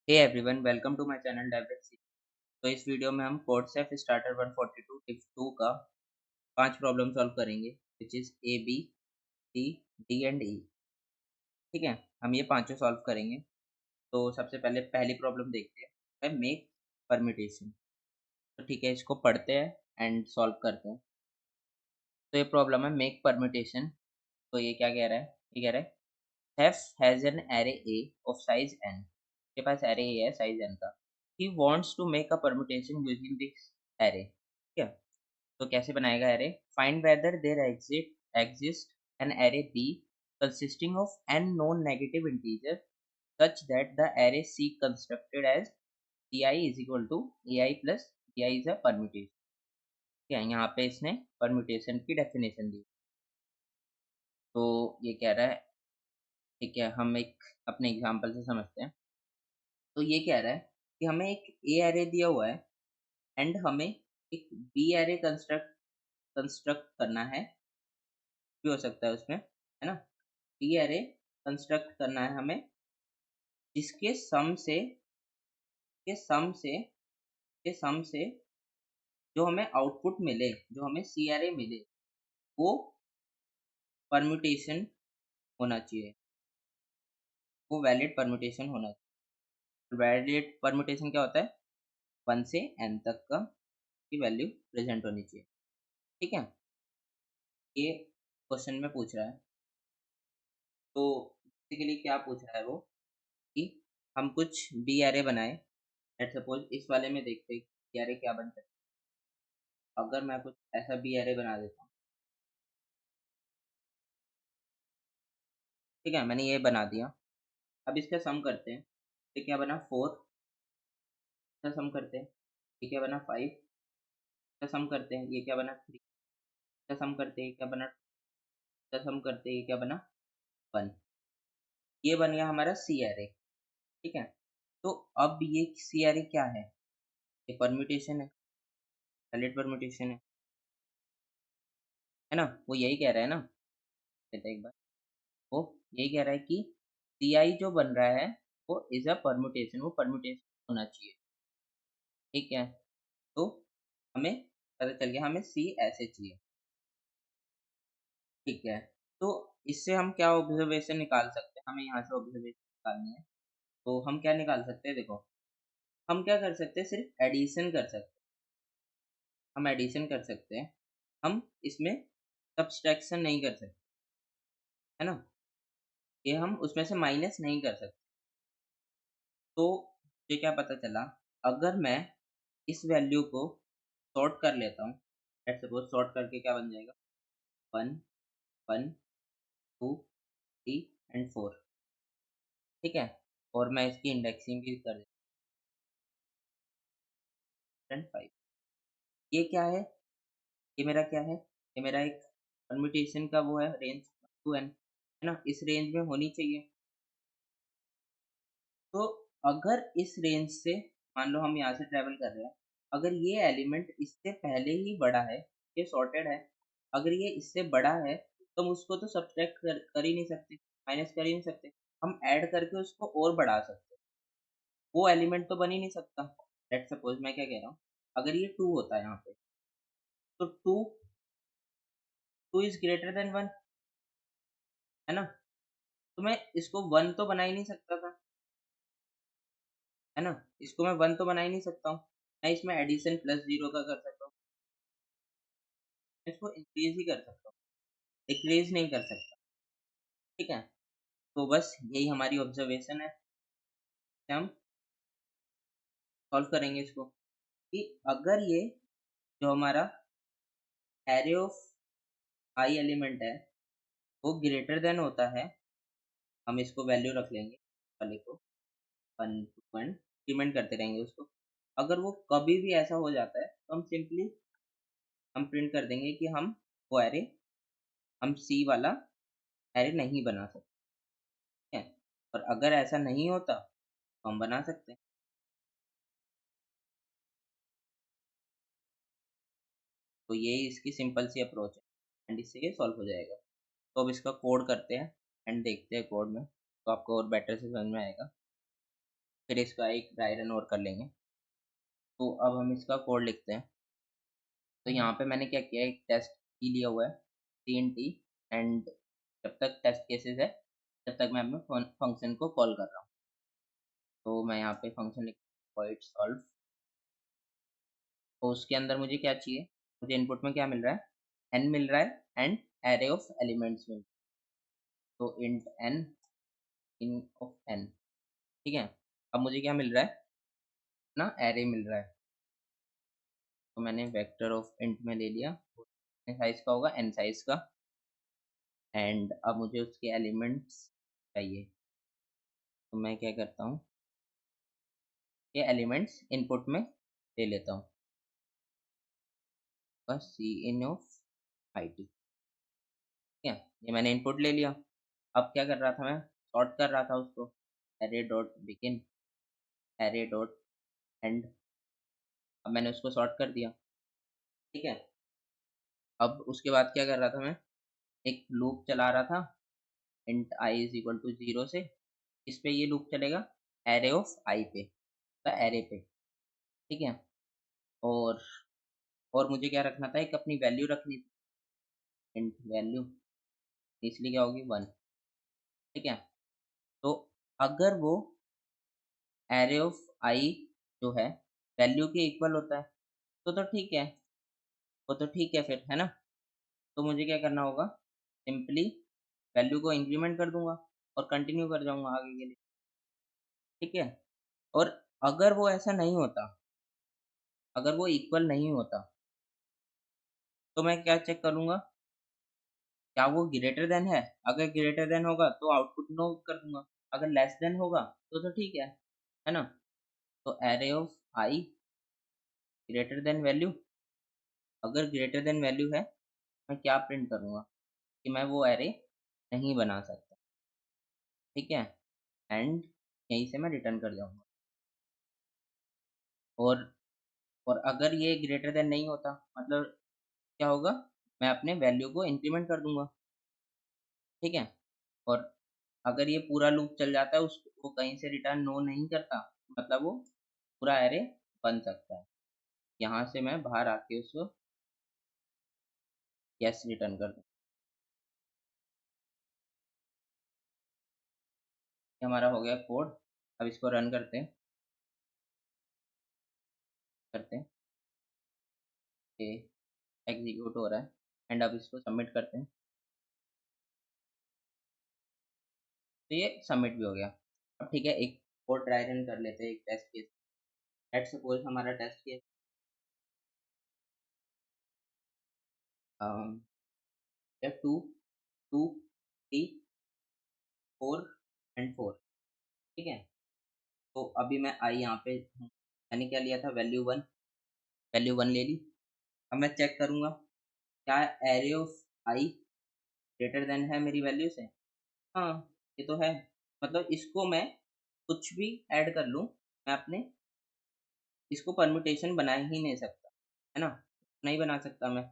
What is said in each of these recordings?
Hey everyone, welcome to my channel direct. तो इस video में हम कोडसेफ स्टार्टर 142 टिप्स 2 का 5 प्रॉब्लम सॉल्व करेंगे, which is A B C D and E. ठीक है, हम ये पांचों सॉल्व करेंगे। तो सबसे पहले पहली प्रॉब्लम देखते हैं, मेक परम्यूटेशन। तो ठीक है, इसको पढ़ते हैं एंड सॉल्व करते हैं। तो ये प्रॉब्लम है मेक परम्यूटेशन। तो ये क्या कह रहा है? ये कह रहा है F has an array A of size n। के पास array A है साइज n का। He wants to make a permutation using this array। ठीक है, तो कैसे बनाएगा array? Find whether there exist an array B consisting of n known negative integers such that the array C constructed as Ci is equal to Ai plus Bi is a permutation। ठीक है, यहाँ पे इसने permutation की definition दी। तो ये कह रहा है, ठीक है, हम एक अपने एग्जांपल से समझते हैं। तो ये कह रहा है कि हमें एक ए एरे दिया हुआ है एंड हमें एक बी एरे कंस्ट्रक्ट कंस्ट्रक्ट करना है। भी हो सकता है उसमें, है ना। बी एरे कंस्ट्रक्ट करना है हमें, जिसके सम से के सम से के सम से जो हमें आउटपुट मिले, जो हमें सी एरे मिले, वो परम्यूटेशन होना चाहिए, वो वैलिड परम्यूटेशन होना चाहिए। वैलिड परम्यूटेशन क्या होता है? 1 से n तक का की वैल्यू प्रेजेंट होनी चाहिए। ठीक है, ये क्वेश्चन में पूछ रहा है। तो बेसिकली क्या पूछ रहा है वो, कि हम कुछ बी एरे बनाए। लेट्स सपोज इस वाले में देखते हैं बी एरे क्या बन सकता है। अगर मैं कुछ ऐसा बी एरे बना देता हूँ, ठीक है, मैंने ये बना दिया। अब इसका सम करते हैं। ये क्या बना? 4। इसका सम करते हैं। ये क्या बना? 5। इसका सम करते हैं। ये क्या बना? 3। इसका सम करते हैं। ये क्या बना? इसका सम करते हैं। ये क्या बना? 1। ये बन गया हमारा सी एरे। ठीक है, तो अब ये सी एरे क्या है? ये परम्यूटेशन है, वैलिड परम्यूटेशन है ना। वो यही कह रहा है ना। कहते हैं एक बार, वो यही कह रहा है कि CI जो बन रहा है वो इज अ परम्यूटेशन, वो परम्यूटेशन होना चाहिए। ठीक है, तो हमें पता चल गया हमें C ऐसे चाहिए। ठीक है, तो इससे हम क्या ऑब्जर्वेशन निकाल सकते हैं? हमें यहाँ से ऑब्जर्वेशन निकालनी है। तो हम क्या निकाल सकते हैं? देखो, हम क्या कर सकते हैं? सिर्फ एडिशन कर सकते हैं। हम एडिशन कर सकते हैं, हम इसमें सब्सट्रैक्शन नहीं कर सकते, है ना। ये हम उसमें से माइनस नहीं कर सकते। तो ये क्या पता चला, अगर मैं इस वैल्यू को सॉर्ट कर लेता हूँ, लेट्स सपोज सॉर्ट करके क्या बन जाएगा? 1 1 2 3 एंड 4। ठीक है, और मैं इसकी इंडेक्सिंग भी कर देता हूँ 5। ये क्या है? ये मेरा क्या है? ये मेरा एक परम्यूटेशन का वो है, रेंज 2n, है ना। इस रेंज में होनी चाहिए। तो अगर इस रेंज से, मान लो हम यहाँ से ट्रेवल कर रहे हैं, अगर ये एलिमेंट इससे पहले ही बड़ा है, ये सॉर्टेड है, अगर ये इससे बड़ा है, तो हम उसको तो सब्ट्रैक्ट कर ही नहीं सकते, माइनस कर ही नहीं सकते। हम ऐड करके उसको और बढ़ा सकते हैं। वो एलिमेंट तो बन ही नहीं सकता। लेट्स सपोज मैं क्या कह रहा हूँ, अगर ये 2 होता है यहाँ पे, तो 2 इज ग्रेटर देन 1, है ना। तो मैं इसको 1 तो बना ही नहीं सकता था, है ना। इसको मैं 1 तो बना ही नहीं सकता हूँ। मैं इसमें एडिशन प्लस 0 का कर सकता हूँ, मैं इसको इंक्रीज ही कर सकता हूँ, डिक्रीज नहीं कर सकता। ठीक है, तो बस यही हमारी ऑब्जर्वेशन है। हम सॉल्व करेंगे इसको, कि अगर ये जो हमारा एरे ऑफ आई एलिमेंट है वो ग्रेटर देन होता है, हम इसको वैल्यू रख लेंगे वाले को 1 2 1, इंक्रीमेंट करते रहेंगे उसको। अगर वो कभी भी ऐसा हो जाता है, तो हम सिंपली हम प्रिंट कर देंगे कि हम वो एरे, हम सी वाला एरे नहीं बना सकते हैं। और अगर ऐसा नहीं होता तो हम बना सकते हैं। तो ये इसकी सिंपल सी अप्रोच है एंड इससे ये सॉल्व हो जाएगा। तो अब इसका कोड करते हैं एंड देखते हैं कोड में, तो आपको और बेटर से समझ में आएगा। फिर इसका एक ड्राई रन और कर लेंगे। तो अब हम इसका कोड लिखते हैं। तो यहाँ पे मैंने क्या किया, एक टेस्ट की लिया हुआ है TNT, एंड जब तक टेस्ट केसेस है तब तक मैं अपने फंक्शन को कॉल कर रहा हूँ। तो मैं यहाँ पे फंक्शन लिख void solve। तो उसके अंदर मुझे क्या चाहिए, मुझे इनपुट में क्या मिल रहा है, n मिल रहा है एंड एरे ऑफ एलिमेंट्स मिल रहा है। तो int n in of n, ठीक है। अब मुझे क्या मिल रहा है ना, एरे मिल रहा है। तो मैंने वेक्टर ऑफ इंट में ले लिया, साइज का होगा n साइज का, एंड अब मुझे उसके एलिमेंट्स चाहिए। तो मैं क्या करता हूँ, ये एलिमेंट्स इनपुट में ले लेता हूँ, बस सी इन ऑफ IT, ठीक है। ये मैंने इनपुट ले लिया। अब क्या कर रहा था, मैं सॉर्ट कर रहा था उसको, array dot begin, array dot and. अब मैंने उसको सॉर्ट कर दिया, ठीक है। अब उसके बाद क्या कर रहा था मैं, एक लूप चला रहा था int I is equal to 0 से। इस पे ये लूप चलेगा एरे ऑफ I पे, एरे पे, ठीक है। और और मुझे क्या रखना था, एक अपनी वैल्यू रखनी थी, इंट वैल्यू, इसलिए क्या होगी 1, ठीक है। तो अगर वो एरे ऑफ I जो है वैल्यू के इक्वल होता है तो ठीक है, वो तो ठीक है फिर, है ना। तो मुझे क्या करना होगा, सिंपली वैल्यू को इंक्रीमेंट कर दूंगा और कंटिन्यू कर जाऊंगा आगे के लिए, ठीक है। और अगर वो ऐसा नहीं होता, अगर वो इक्वल नहीं होता, तो मैं क्या चेक करूंगा, क्या वो ग्रेटर देन है। अगर ग्रेटर देन होगा तो आउटपुट नो कर दूंगा, अगर लेस देन होगा तो ठीक है ना। तो array of I greater than value, अगर ग्रेटर देन वैल्यू है मैं क्या प्रिंट करूंगा, कि मैं वो एरे नहीं बना सकता, ठीक है। एंड यहीं से मैं रिटर्न कर जाऊंगा। और और अगर ये ग्रेटर देन नहीं होता, मतलब क्या होगा, मैं अपने वैल्यू को इंक्रीमेंट कर दूंगा, ठीक है। और अगर ये पूरा लूप चल जाता है, उसको वो कहीं से रिटर्न नो नहीं करता, मतलब वो पूरा एरे बन सकता है। यहाँ से मैं बाहर आके उसको यस रिटर्न कर दूँ। ये हमारा हो गया कोड। अब इसको रन करते हैं, ये एग्जीक्यूट हो रहा है, एंड अब इसको सबमिट करते हैं। तो ये सबमिट भी हो गया। अब ठीक है, एक और ट्राई रन कर लेते हैं, एक टेस्ट केस। लेट्स सपोज हमारा test case two two three 4 और 4, ठीक है। तो अभी मैं आई यहाँ पे हूँ, मैंने क्या लिया था, वैल्यू वन ले ली। अब मैं चेक करूँगा क्या array of I greater than है मेरी वैल्यू से। हाँ, ये तो है। मतलब इसको मैं कुछ भी ऐड कर लूँ, मैं अपने इसको परम्यूटेशन बना ही नहीं सकता, है ना, नहीं बना सकता मैं।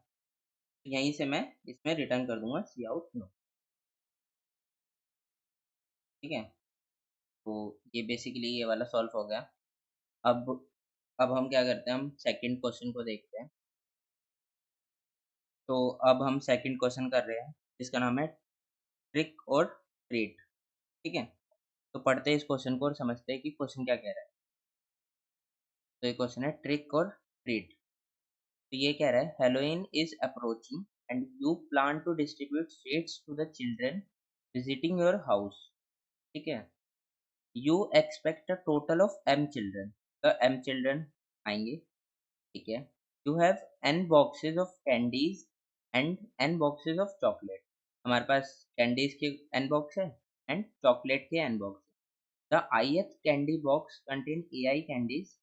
यहीं से मैं इसमें रिटर्न कर दूंगा सी आउट नो, ठीक है। तो ये बेसिकली ये वाला सॉल्व हो गया। अब अब हम क्या करते हैं, हम सेकंड क्वेश्चन को देखते हैं। तो अब हम सेकंड क्वेश्चन कर रहे हैं, जिसका नाम है ट्रिक और ट्रीट, ठीक है। तो पढ़ते हैं इस क्वेश्चन को और समझते हैं कि क्वेश्चन क्या कह रहा है। तो ये क्वेश्चन है ट्रिक और ट्रीट। तो ये कह रहा है, Halloween is approaching and you plan to distribute sweets to the children visiting your house, ठीक है। You expect a total of m children, तो m चिल्ड्रन आएंगे, ठीक है। You have n boxes of candies and n boxes of chocolate. हमारे पास candies के n box है एंड चॉकलेट के n बॉक्स है। The ith candy box contain ai candies,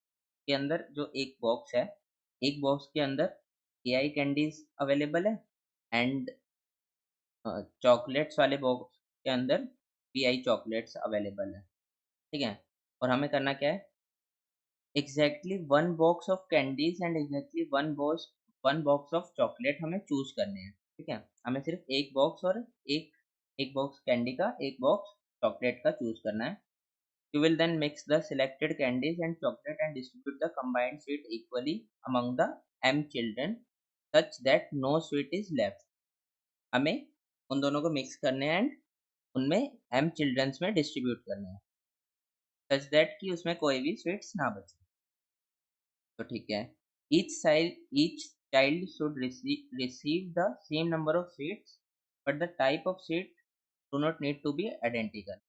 के अंदर जो एक बॉक्स है, एक बॉक्स के अंदर ai कैंडीज अवेलेबल है, एंड चॉकलेट्स वाले बॉक्स के अंदर pi चॉकलेट्स अवेलेबल है, ठीक है। और हमें करना क्या है, exactly one box of candies and exactly one box of chocolate हमें चूज करने हैं, ठीक है। हमें सिर्फ एक बॉक्स और एक एक बॉक्स कैंडी का, एक बॉक्स चॉकलेट का चूज करना है। You will then mix the selected candies and chocolate and distribute the combined sweet equally among the M children such that no sweet is left. हमें उन दोनों को मिक्स करने हैं एंड उनमें M चिल्ड्रंस में डिस्ट्रीब्यूट करने हैं सच दैट कि उसमें कोई भी स्वीट्स ना बचे। तो ठीक है, each child should receive the same number of sweets but the type of sweet do not need to be identical।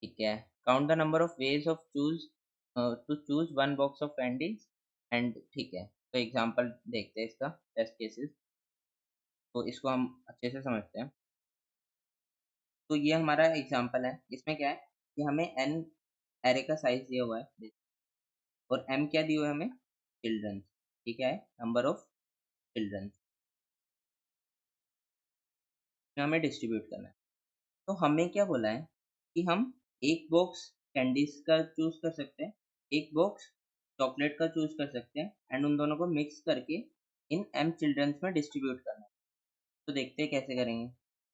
ठीक है, count the number of ways of choose to choose one box of candies and ठीक है, तो example देखते हैं इसका test cases, तो इसको हम अच्छे से समझते हैं। तो ये हमारा एग्जांपल है, इसमें क्या है कि हमें एन एरे का साइज दिया हुआ है और एम क्या दिया हुआ है हमें, चिल्ड्रंस। ठीक है, नंबर ऑफ चिल्ड्रंस हमें डिस्ट्रीब्यूट करना है। तो हमें क्या बोला है कि हम एक बॉक्स कैंडीज का चूज कर सकते हैं, एक बॉक्स चॉकलेट का चूज कर सकते हैं एंड उन दोनों को मिक्स करके इन एम चिल्ड्रंस में डिस्ट्रीब्यूट करना है। तो देखते हैं कैसे करेंगे।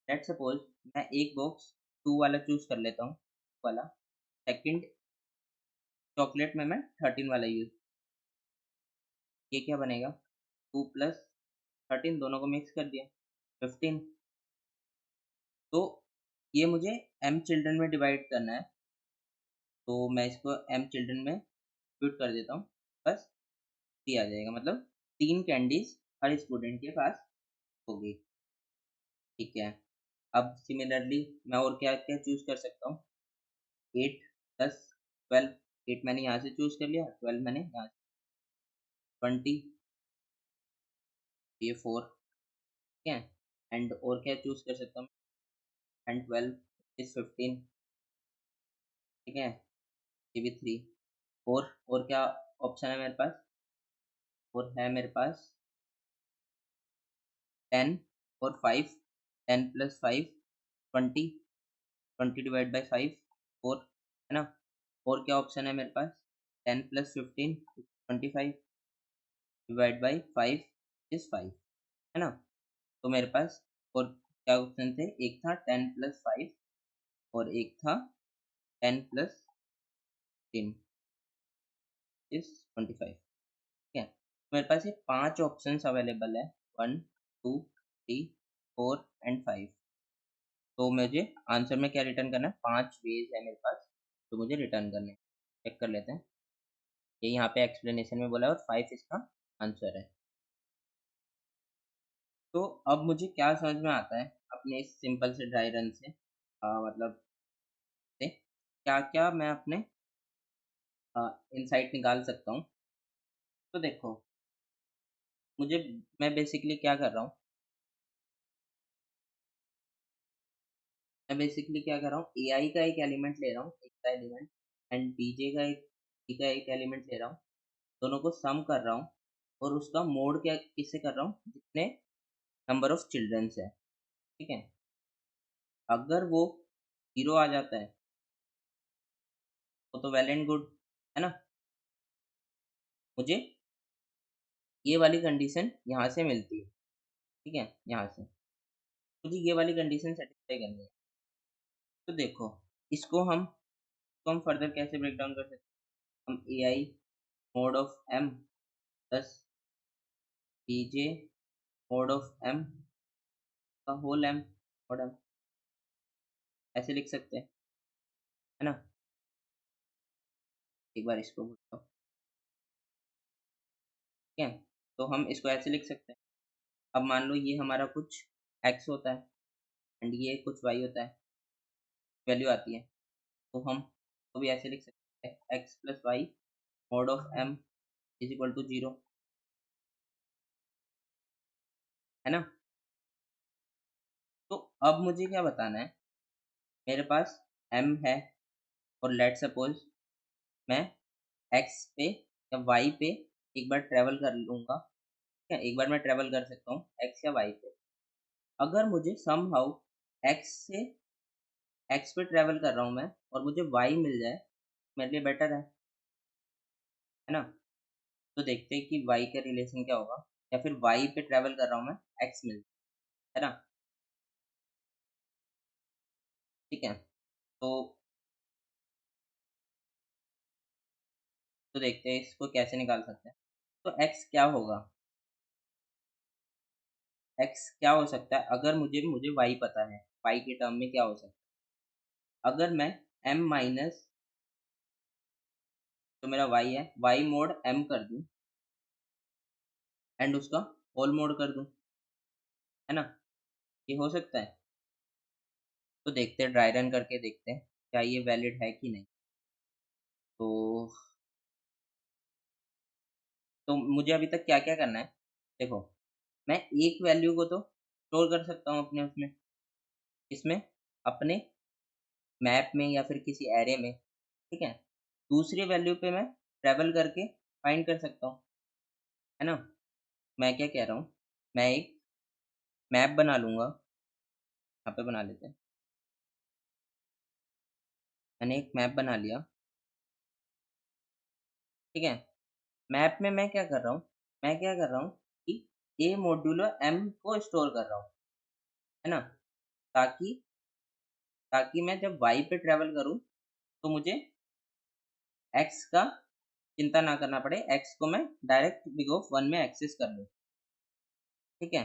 लेट्स सपोज मैं एक बॉक्स 2 वाला चूज कर लेता हूँ वाला, सेकंड चॉकलेट में मैं 13 वाला यूज, ये क्या बनेगा 2 प्लस 13 दोनों को मिक्स कर दिया 15। तो ये मुझे एम चिल्ड्रन में डिवाइड करना है, तो मैं इसको एम चिल्ड्रन में डिस्ट्रीब्यूट कर देता हूँ, बस आ जाएगा, मतलब 3 कैंडीज हर स्टूडेंट के पास होगी। ठीक है, अब सिमिलरली मैं और क्या क्या चूज कर सकता हूँ, 8 10 12, 8 मैंने यहाँ से चूज कर लिया, 12 मैंने यहाँ से, 20 ये 4। ठीक है, एंड और क्या चूज कर सकता हूँ, एंड 12 इज 15। ठीक है, ये भी 3। और क्या ऑप्शन है मेरे पास, और है मेरे पास 10 और 5, 10 प्लस 5 20, 20 डिवाइड बाई 5 4, है ना। और क्या ऑप्शन है मेरे पास, 10 प्लस 15 25 डिवाइड बाई 5 इज 5, है ना। तो मेरे पास और क्या ऑप्शन थे, एक था 10 प्लस 5 और एक था 10 प्लस 15 इज 25। ठीक है, तो मेरे पास ये 5 ऑप्शंस अवेलेबल है, 1 2 3 4 एंड 5। तो मुझे आंसर में क्या रिटर्न करना है, 5 वेज है मेरे पास तो मुझे रिटर्न करने हैं। चेक कर लेते हैं, ये यहाँ पे एक्सप्लेनेशन में बोला है और 5 इसका आंसर है। तो अब मुझे क्या समझ में आता है अपने इस सिंपल से ड्राई रन से, मतलब से क्या क्या मैं अपने इनसाइट निकाल सकता हूँ। तो देखो, मुझे मैं बेसिकली क्या कर रहा हूँ, मैं बेसिकली क्या कर रहा हूँ, ए आई का एक एलिमेंट ले रहा हूँ, एक का एलिमेंट, एंड बीजे का एक बी का एक एलिमेंट ले रहा हूँ, दोनों को सम कर रहा हूँ और उसका मोड क्या किससे कर रहा हूँ, जितने नंबर ऑफ चिल्ड्रंस है। ठीक है, अगर वो 0 आ जाता है तो वेल एंड गुड, है ना। मुझे ये वाली कंडीशन यहाँ से मिलती है। ठीक है, यहाँ से मुझे ये वाली कंडीशन सेटिस्फाई करनी है। तो देखो, इसको हम फर्दर कैसे ब्रेक डाउन कर सकते हैं, हम A I mod of M plus B J mod of M का होल एम मोड एम ऐसे लिख सकते हैं, है ना। एक बार इसको बोलता हूँ। ठीक है, तो हम इसको ऐसे लिख सकते हैं। अब मान लो ये हमारा कुछ एक्स होता है एंड ये कुछ वाई होता है, वैल्यू आती है, तो हम तो भी ऐसे लिख सकते हैं, x plus y mod of m is equal to 0, है ना। तो अब मुझे क्या बताना है, मेरे पास एम है और लेट सपोज मैं एक्स पे या वाई पे एक बार ट्रेवल कर लूँगा। ठीक है, एक बार मैं ट्रेवल कर सकता हूँ एक्स या वाई पे। अगर मुझे समहाउ एक्स से एक्स पे ट्रेवल कर रहा हूँ मैं और मुझे वाई मिल जाए, मेरे लिए बेटर है ना। तो देखते हैं कि वाई का रिलेशन क्या होगा, या फिर वाई पे ट्रेवल कर रहा हूँ मैं, एक्स मिल जाए, है ना। ठीक है, तो तो देखते हैं इसको कैसे निकाल सकते हैं। तो x क्या होगा, x क्या हो सकता है, अगर मुझे y पता है, y के टर्म में क्या हो सकता है। अगर मैं m माइनस, तो मेरा y है, y मोड m कर दूं एंड उसका होल मोड कर दूं, है ना, ये हो सकता है। तो देखते हैं, ड्राई रन करके देखते हैं क्या ये वैलिड है कि नहीं। तो मुझे अभी तक क्या क्या करना है, देखो, मैं एक वैल्यू को तो स्टोर कर सकता हूँ अपने उसमें, इसमें, अपने मैप में या फिर किसी एरे में, ठीक है। दूसरी वैल्यू पे मैं ट्रैवल करके फाइंड कर सकता हूँ, है ना। मैं क्या कह रहा हूँ, मैं एक मैप बना लूंगा, यहाँ पे बना लेते हैं। मैंने एक मैप बना लिया, ठीक है। मैप में मैं क्या कर रहा हूँ, मैं क्या कर रहा हूँ कि ए मॉड्यूलो एम को स्टोर कर रहा हूँ, है ना, ताकि ताकि मैं जब वाई पे ट्रैवल करूँ तो मुझे एक्स का चिंता ना करना पड़े, एक्स को मैं डायरेक्ट बिग ऑफ 1 में एक्सेस कर लूँ, ठीक है,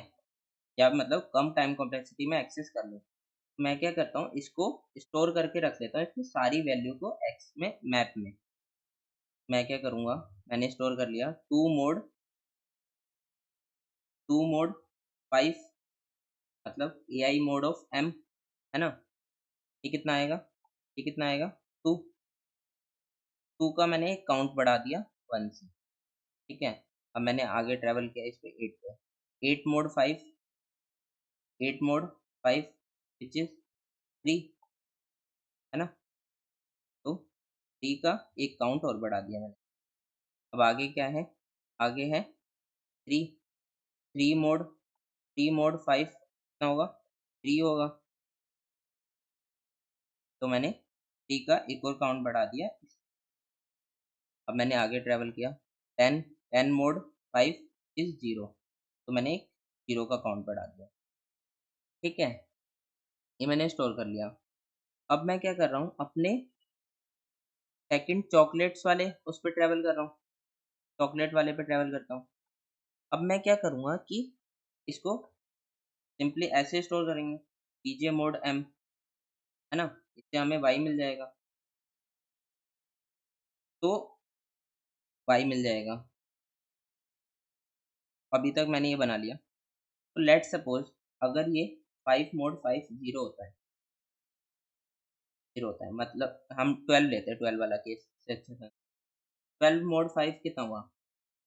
या मतलब कम टाइम कॉम्प्लेक्सिटी में एक्सेस कर लूँ। मैं क्या करता हूँ, इसको स्टोर करके रख लेता हूँ, इसकी सारी वैल्यू को एक्स में, मैप में। मैं क्या करूँगा, मैंने स्टोर कर लिया टू मोड 5, मतलब ए आई मोड ऑफ एम, है ना। ये कितना आएगा, ये कितना आएगा, 2, 2 का मैंने एक काउंट बढ़ा दिया 1 से, ठीक है। अब मैंने आगे ट्रैवल किया इस पे 8 पे, 8 मोड 5, 8 मोड 5 विच इज 3, है ना। तो 3 का एक काउंट और बढ़ा दिया मैंने। अब आगे क्या है, आगे है 3, 3 मोड 5 कितना होगा, 3 होगा। तो मैंने 3 का एक और काउंट बढ़ा दिया। अब मैंने आगे ट्रैवल किया, 10, 10 मोड 5 इज 0, तो मैंने एक 0 का काउंट बढ़ा दिया, ठीक है। ये मैंने स्टोर कर लिया। अब मैं क्या कर रहा हूँ, अपने सेकंड चॉकलेट्स वाले उस पे ट्रैवल कर रहा हूँ, चॉकलेट वाले पे ट्रैवल करता हूँ। अब मैं क्या करूँगा कि इसको सिंपली ऐसे स्टोर करेंगे, पीजे मोड एम, है ना, इससे हमें वाई मिल जाएगा, तो वाई मिल जाएगा। अभी तक मैंने ये बना लिया। तो लेट सपोज अगर ये 5 मोड 5 0 होता है, 0 होता है, मतलब हम 12 लेते हैं, 12 वाला केस से अच्छा था। 12 मोड 5 कितना हुआ,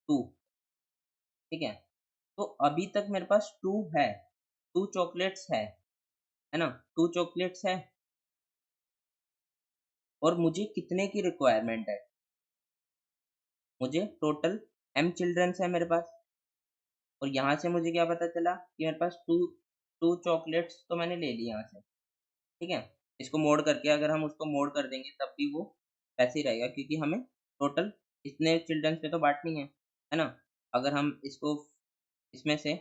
2, ठीक है। तो अभी तक मेरे पास 2 है, 2 चॉकलेट्स है ना, 2 चॉकलेट्स है, और मुझे कितने की रिक्वायरमेंट है, मुझे टोटल m चिल्ड्रंस है मेरे पास। और यहाँ से मुझे क्या पता चला कि मेरे पास टू चॉकलेट्स तो मैंने ले ली यहाँ से, ठीक है। इसको मोड करके अगर हम उसको मोड कर देंगे तब भी वो वैसे ही रहेगा, क्योंकि हमें टोटल इतने चिल्ड्रंस पे तो बांटनी है ना। अगर हम इसको इसमें से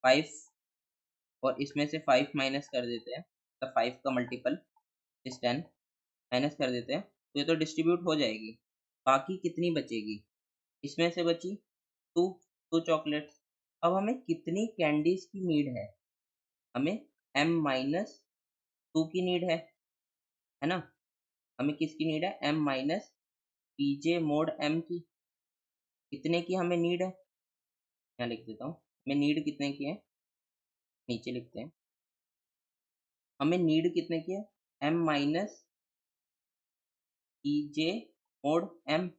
5 और इसमें से 5 माइनस कर देते हैं, तो 5 का मल्टीपल इस 10 माइनस कर देते हैं, तो ये तो डिस्ट्रीब्यूट हो जाएगी। बाकी कितनी बचेगी, इसमें से बची 2, 2 चॉकलेट्स। अब हमें कितनी कैंडीज की नीड है, हमें m माइनस 2 की नीड है ना। हमें किसकी नीड है, m minus P J mode m की। कितने की हमें नीड है, यहाँ लिख देता हूँ, हमें नीड कितने की है, नीचे लिखते हैं। हमें नीड कितने की है, m minus P J mode m,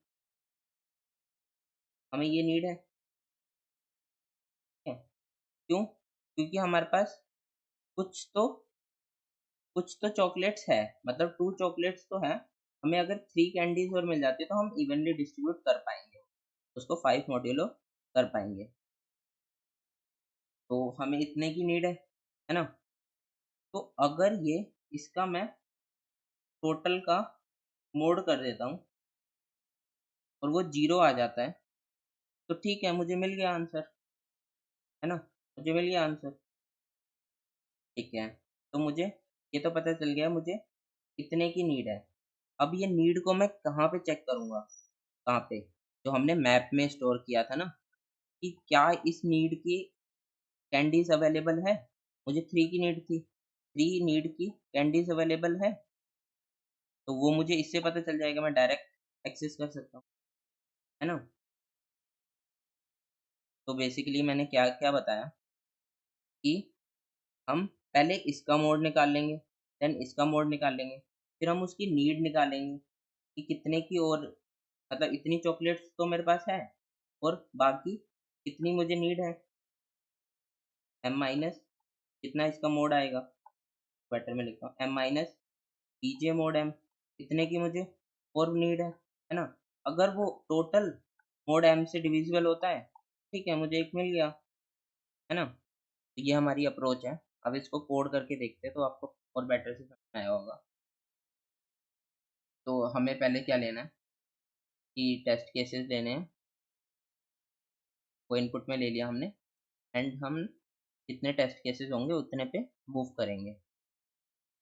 हमें ये नीड है, ठीक है। क्यों, क्योंकि हमारे पास कुछ तो कुछ तो चॉकलेट्स है, मतलब 2 चॉकलेट्स तो है। हमें अगर 3 कैंडीज और मिल जाती है तो हम इवनली डिस्ट्रीब्यूट कर पाएंगे, उसको 5 मॉड्यूलो कर पाएंगे। तो हमें इतने की नीड है ना। तो अगर ये इसका मैं टोटल का मोड कर देता हूँ और वो 0 आ जाता है, तो ठीक है, मुझे मिल गया आंसर, है ना, मुझे मिल गया आंसर, ठीक है। तो मुझे ये तो पता चल गया मुझे कितने की नीड है। अब ये नीड को मैं कहाँ पे चेक करूँगा, कहाँ पे, जो हमने मैप में स्टोर किया था ना, कि क्या इस नीड की कैंडीज अवेलेबल है। मुझे 3 की नीड थी, 3 नीड की कैंडीज अवेलेबल है, तो वो मुझे इससे पता चल जाएगा, मैं डायरेक्ट एक्सेस कर सकता हूँ, है ना। तो बेसिकली मैंने क्या क्या बताया कि हम पहले इसका मोड निकाल लेंगे, देन इसका मोड निकाल लेंगे, फिर हम उसकी नीड निकालेंगे कि कितने की, और मतलब इतनी चॉकलेट्स तो मेरे पास है, और बाकी कितनी मुझे नीड है, एम माइनस कितना इसका मोड आएगा, बेटर में लिखता हूँ M minus P J mode M, कितने की मुझे और नीड है ना। अगर वो टोटल मोड एम से डिविजिबल होता है, ठीक है, मुझे एक मिल गया, है ना। तो ये हमारी अप्रोच है। अब इसको कोड करके देखते हैं तो आपको और बेटर से समझ आया होगा। तो हमें पहले क्या लेना है कि टेस्ट केसेस लेने हैं, वो इनपुट में ले लिया हमने, एंड हम जितने टेस्ट केसेस होंगे उतने पे मूव करेंगे,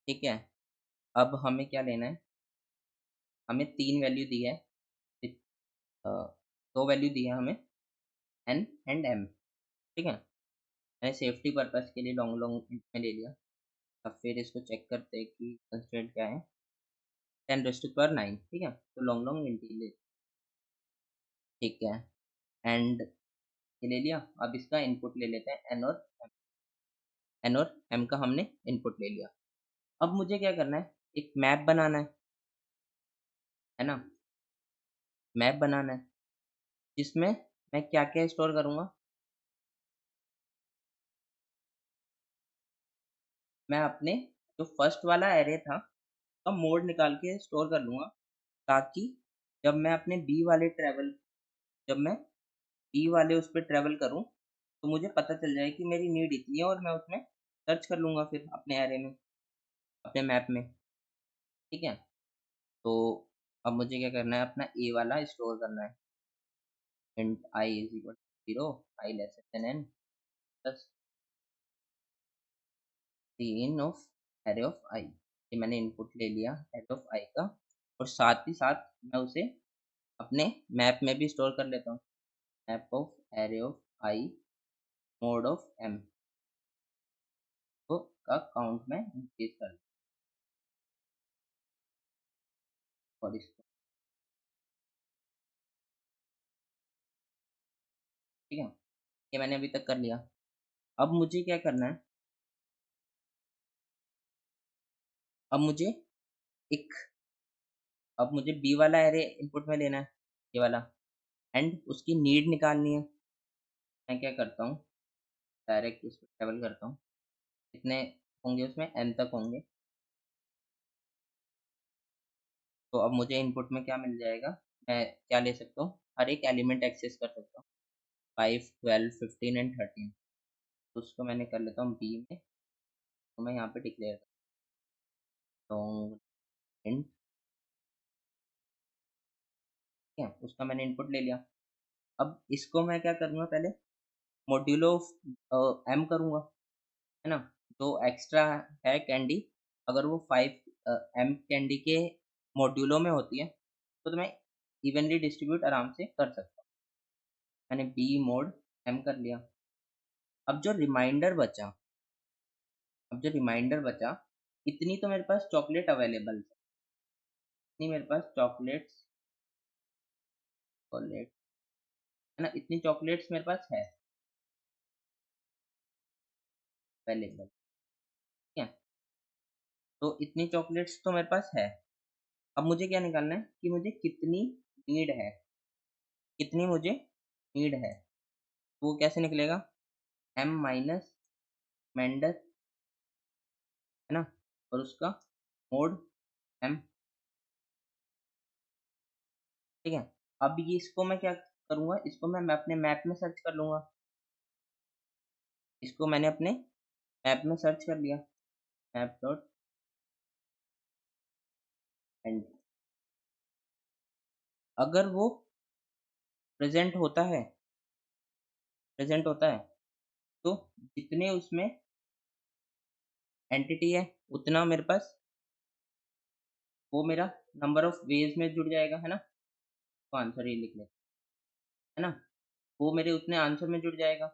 ठीक है। अब हमें क्या लेना है, हमें 3 वैल्यू दी है, इत- अ, 2 वैल्यू दी है हमें, एन एंड एम, ठीक है। मैंने सेफ्टी पर्पस के लिए लॉन्ग लॉन्ग इंट में ले लिया। अब फिर इसको चेक करते हैं कि कंस्ट्रेंट क्या है, 10⁻⁹, ठीक है, तो लॉन्ग लॉन्ग इंट ले, ठीक है, एंड ये ले लिया। अब इसका इनपुट ले लेते हैं, एन और एम का हमने इनपुट ले लिया। अब मुझे क्या करना है, एक मैप बनाना है ना, मैप बनाना है, जिसमें मैं क्या क्या स्टोर करूँगा। मैं अपने जो फर्स्ट वाला एरे था का मोड निकाल के स्टोर कर लूँगा, ताकि जब मैं अपने बी वाले ट्रैवल जब मैं बी वाले उस पे ट्रैवल करूँ, तो मुझे पता चल जाए कि मेरी नीड इतनी है, और मैं उसमें सर्च कर लूँगा फिर अपने एरे में, अपने मैप में, ठीक है। तो अब मुझे क्या करना है, अपना ए वाला स्टोर करना है, int I is equal to 0, I less than n plus in of array of I। ये मैंने इनपुट ले लिया array of I का, और साथ ही साथ मैं उसे अपने मैप में भी स्टोर कर लेता हूँ, map of array of I mode of m, तो का काउंट में इंक्रीज कर लूँ, और इसको, ठीक है, ये मैंने अभी तक कर लिया। अब मुझे क्या करना है, अब मुझे एक अब मुझे बी वाला एरे इनपुट में लेना है, ये वाला, एंड उसकी नीड निकालनी है। मैं क्या करता हूँ, डायरेक्ट उस पर ट्रेवल करता हूँ, कितने होंगे उसमें, एन तक होंगे। तो अब मुझे इनपुट में क्या मिल जाएगा, मैं क्या ले सकता हूँ, हर एक एलिमेंट एक्सेस कर सकता हूँ, 5, 12, 15 एंड 13। तो उसको मैंने कर लेता हूँ बी में, तो मैं यहाँ पे डिक्लेयर करता हूँ इंट, ठीक है, उसका मैंने इनपुट ले लिया। अब इसको मैं क्या करूँगा, पहले मॉड्यूलो एम करूँगा, है ना। जो एक्स्ट्रा है कैंडी, अगर वो 5 एम कैंडी के मॉड्यूलों में होती है, तो मैं इवनली डिस्ट्रीब्यूट आराम से कर सकता हूँ। मैंने बी मोड एम कर लिया। अब जो रिमाइंडर बचा अब जो रिमाइंडर बचा, इतनी तो मेरे पास चॉकलेट अवेलेबल है, इतनी मेरे पास चॉकलेट्स चॉकलेट है ना, इतनी चॉकलेट्स मेरे पास है अवेलेबल, ठीक है। तो इतनी चॉकलेट्स तो मेरे पास है। अब मुझे क्या निकालना है कि मुझे कितनी नीड है, कितनी मुझे नीड है। तो वो कैसे निकलेगा, एम माइनस मेंडस, है ना, और उसका मोड एम, ठीक है। अब ये इसको मैं क्या करूँगा, इसको मैं अपने मैप में सर्च कर लूँगा। इसको मैंने अपने मैप में सर्च कर लिया, मैप डॉट एंड, अगर वो प्रेजेंट होता है प्रेजेंट होता है, तो जितने उसमें एंटिटी है, उतना मेरे पास वो मेरा नंबर ऑफ वेज में जुड़ जाएगा, है ना। तो आंसर ये लिख लेते है ना, वो मेरे उतने आंसर में जुड़ जाएगा।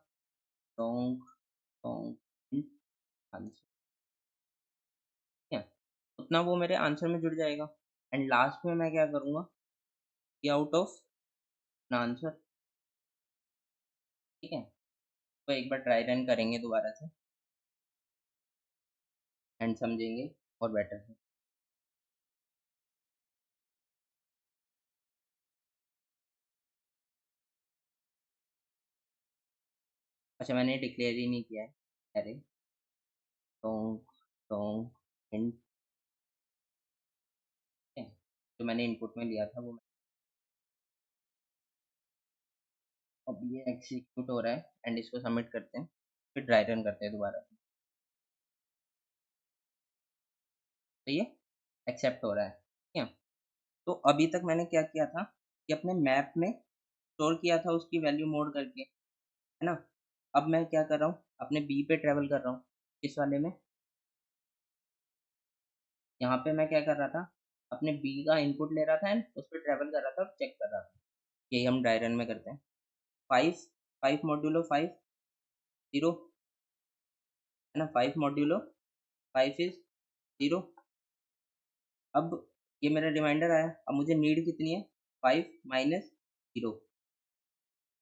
सॉन्ग सॉन्ग आंसर, ठीक है, उतना वो मेरे आंसर में जुड़ जाएगा। एंड लास्ट में मैं क्या करूँगा कि आउट ऑफ आंसर, ठीक है। तो एक बार ट्राई रन करेंगे दोबारा से एंड समझेंगे और बेटर है। अच्छा, मैंने डिक्लेयर ही नहीं किया है अरे, सॉन्ग सॉन्ग हिंट, ठीक है, जो मैंने इनपुट में लिया था वो अब ये एग्जीक्यूट हो रहा है एंड इसको सबमिट करते हैं, फिर ट्राई रन करते हैं दोबारा। तो ये एक्सेप्ट हो रहा है, ठीक है। तो अभी तक मैंने क्या किया था कि अपने मैप में स्टोर किया था उसकी वैल्यू मोड करके, है ना। अब मैं क्या कर रहा हूँ, अपने बी पे ट्रेवल कर रहा हूँ, इस वाले में। यहाँ पे मैं क्या कर रहा था, अपने बी का इनपुट ले रहा था एंड उस पर ट्रेवल कर रहा था और चेक कर रहा था। यही हम ड्राई रन में करते हैं। 5 जीरो, है ना, 5 इज 0। अब ये मेरा रिमाइंडर आया, अब मुझे नीड कितनी है, 5 - 0,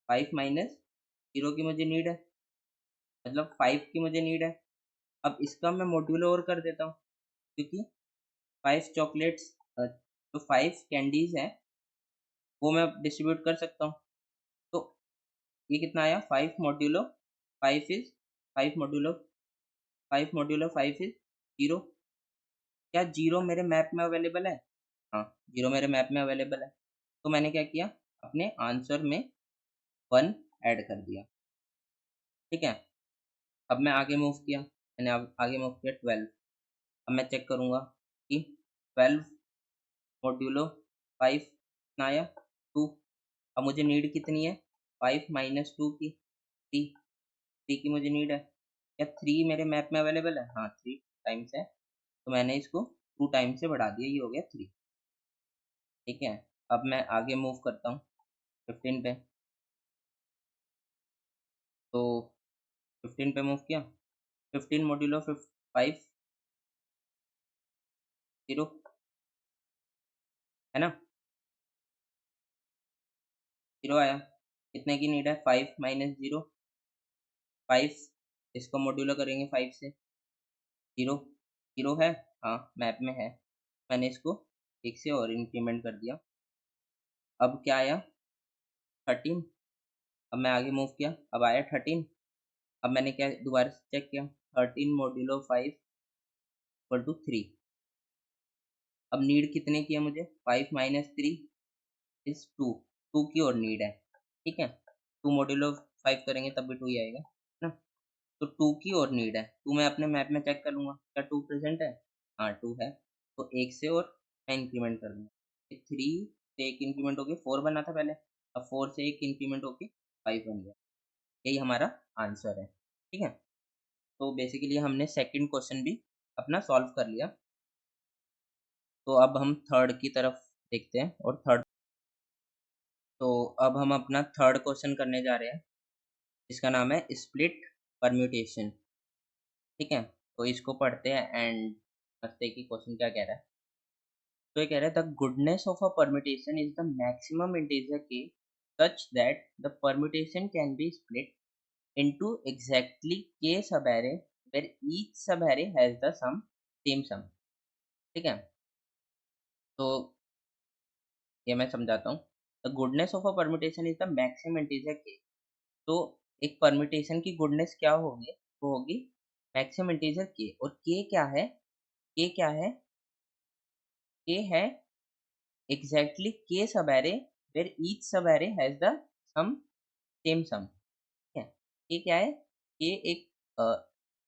5 - 0 की मुझे नीड है, मतलब 5 की मुझे नीड है। अब इसका मैं मॉड्यूलो और कर देता हूँ, क्योंकि 5 चॉकलेट्स, जो 5 कैंडीज हैं वो मैं डिस्ट्रीब्यूट कर सकता हूँ। तो ये कितना आया, 5 मॉड्यूलो 5 इज 0। क्या जीरो मेरे मैप में अवेलेबल है? हाँ, जीरो मेरे मैप में अवेलेबल है। तो मैंने क्या किया, अपने आंसर में 1 ऐड कर दिया, ठीक है। अब मैं आगे मूव किया, मैंने अब आगे मूव किया 12। अब मैं चेक करूँगा कि 12 मॉड्यूलो 5 कितना आया, 2। अब मुझे नीड कितनी है, 5 - 2 की 3, 3 की मुझे नीड है। क्या 3 मेरे मैप में अवेलेबल है? हाँ, 3 टाइम्स है, तो मैंने इसको 2 टाइम्स से बढ़ा दिया, ये हो गया 3, ठीक है। अब मैं आगे मूव करता हूँ 15 पे, तो 15 पे मूव किया, 15 मॉड्यूलो 5 0, है ना, 0 आया। कितने की नीड है, 5 - 0, 5, इसको मॉड्यूलो करेंगे 5 से, 0, 0 है, हाँ मैप में है। मैंने इसको 1 से और इंक्रीमेंट कर दिया। अब क्या आया, 13। अब मैं आगे मूव किया, अब आया 13। अब मैंने क्या दोबारा से चेक किया, 13 मॉड्यूलो 5 इक्वल टू 3। अब नीड कितने की है मुझे, 5 - 3 इज 2, 2 की और नीड है, ठीक है। 2 मॉड्यूलो 5 करेंगे तब भी 2 ही आएगा, है ना। तो 2 की और नीड है, 2 मैं अपने मैप में चेक कर लूँगा, क्या 2 प्रेजेंट है? हाँ 2 है, तो 1 से और मैं इंक्रीमेंट कर दूँगा। 3 से 1 इंक्रीमेंट होके 4 बना था पहले, अब 4 से 1 इंक्रीमेंट होके 5 बन गया। यही हमारा आंसर है, ठीक है। तो बेसिकली हमने सेकंड क्वेश्चन भी अपना सॉल्व कर लिया। तो अब हम थर्ड की तरफ देखते हैं, और थर्ड, तो अब हम अपना थर्ड क्वेश्चन करने जा रहे हैं, इसका नाम है स्प्लिट परम्यूटेशन, ठीक है। तो इसको पढ़ते हैं एंड देखते हैं कि क्वेश्चन क्या कह रहा है। तो ये कह रहा है, the goodness of a permutation is the maximum integer k such that the permutation can be split into exactly k subarray where each subarray has the same sum, ठीक है। तो ये मैं समझाता हूँ, the goodness of a permutation is the maximum integer के। तो एक परम्यूटेशन की गुडनेस क्या होगी, वो होगी मैक्सिमम इंटीजर के, और के क्या है, के क्या है, के है exactly k subarray where each subarray has the sum same sum, ठीक है। ये क्या है, ये एक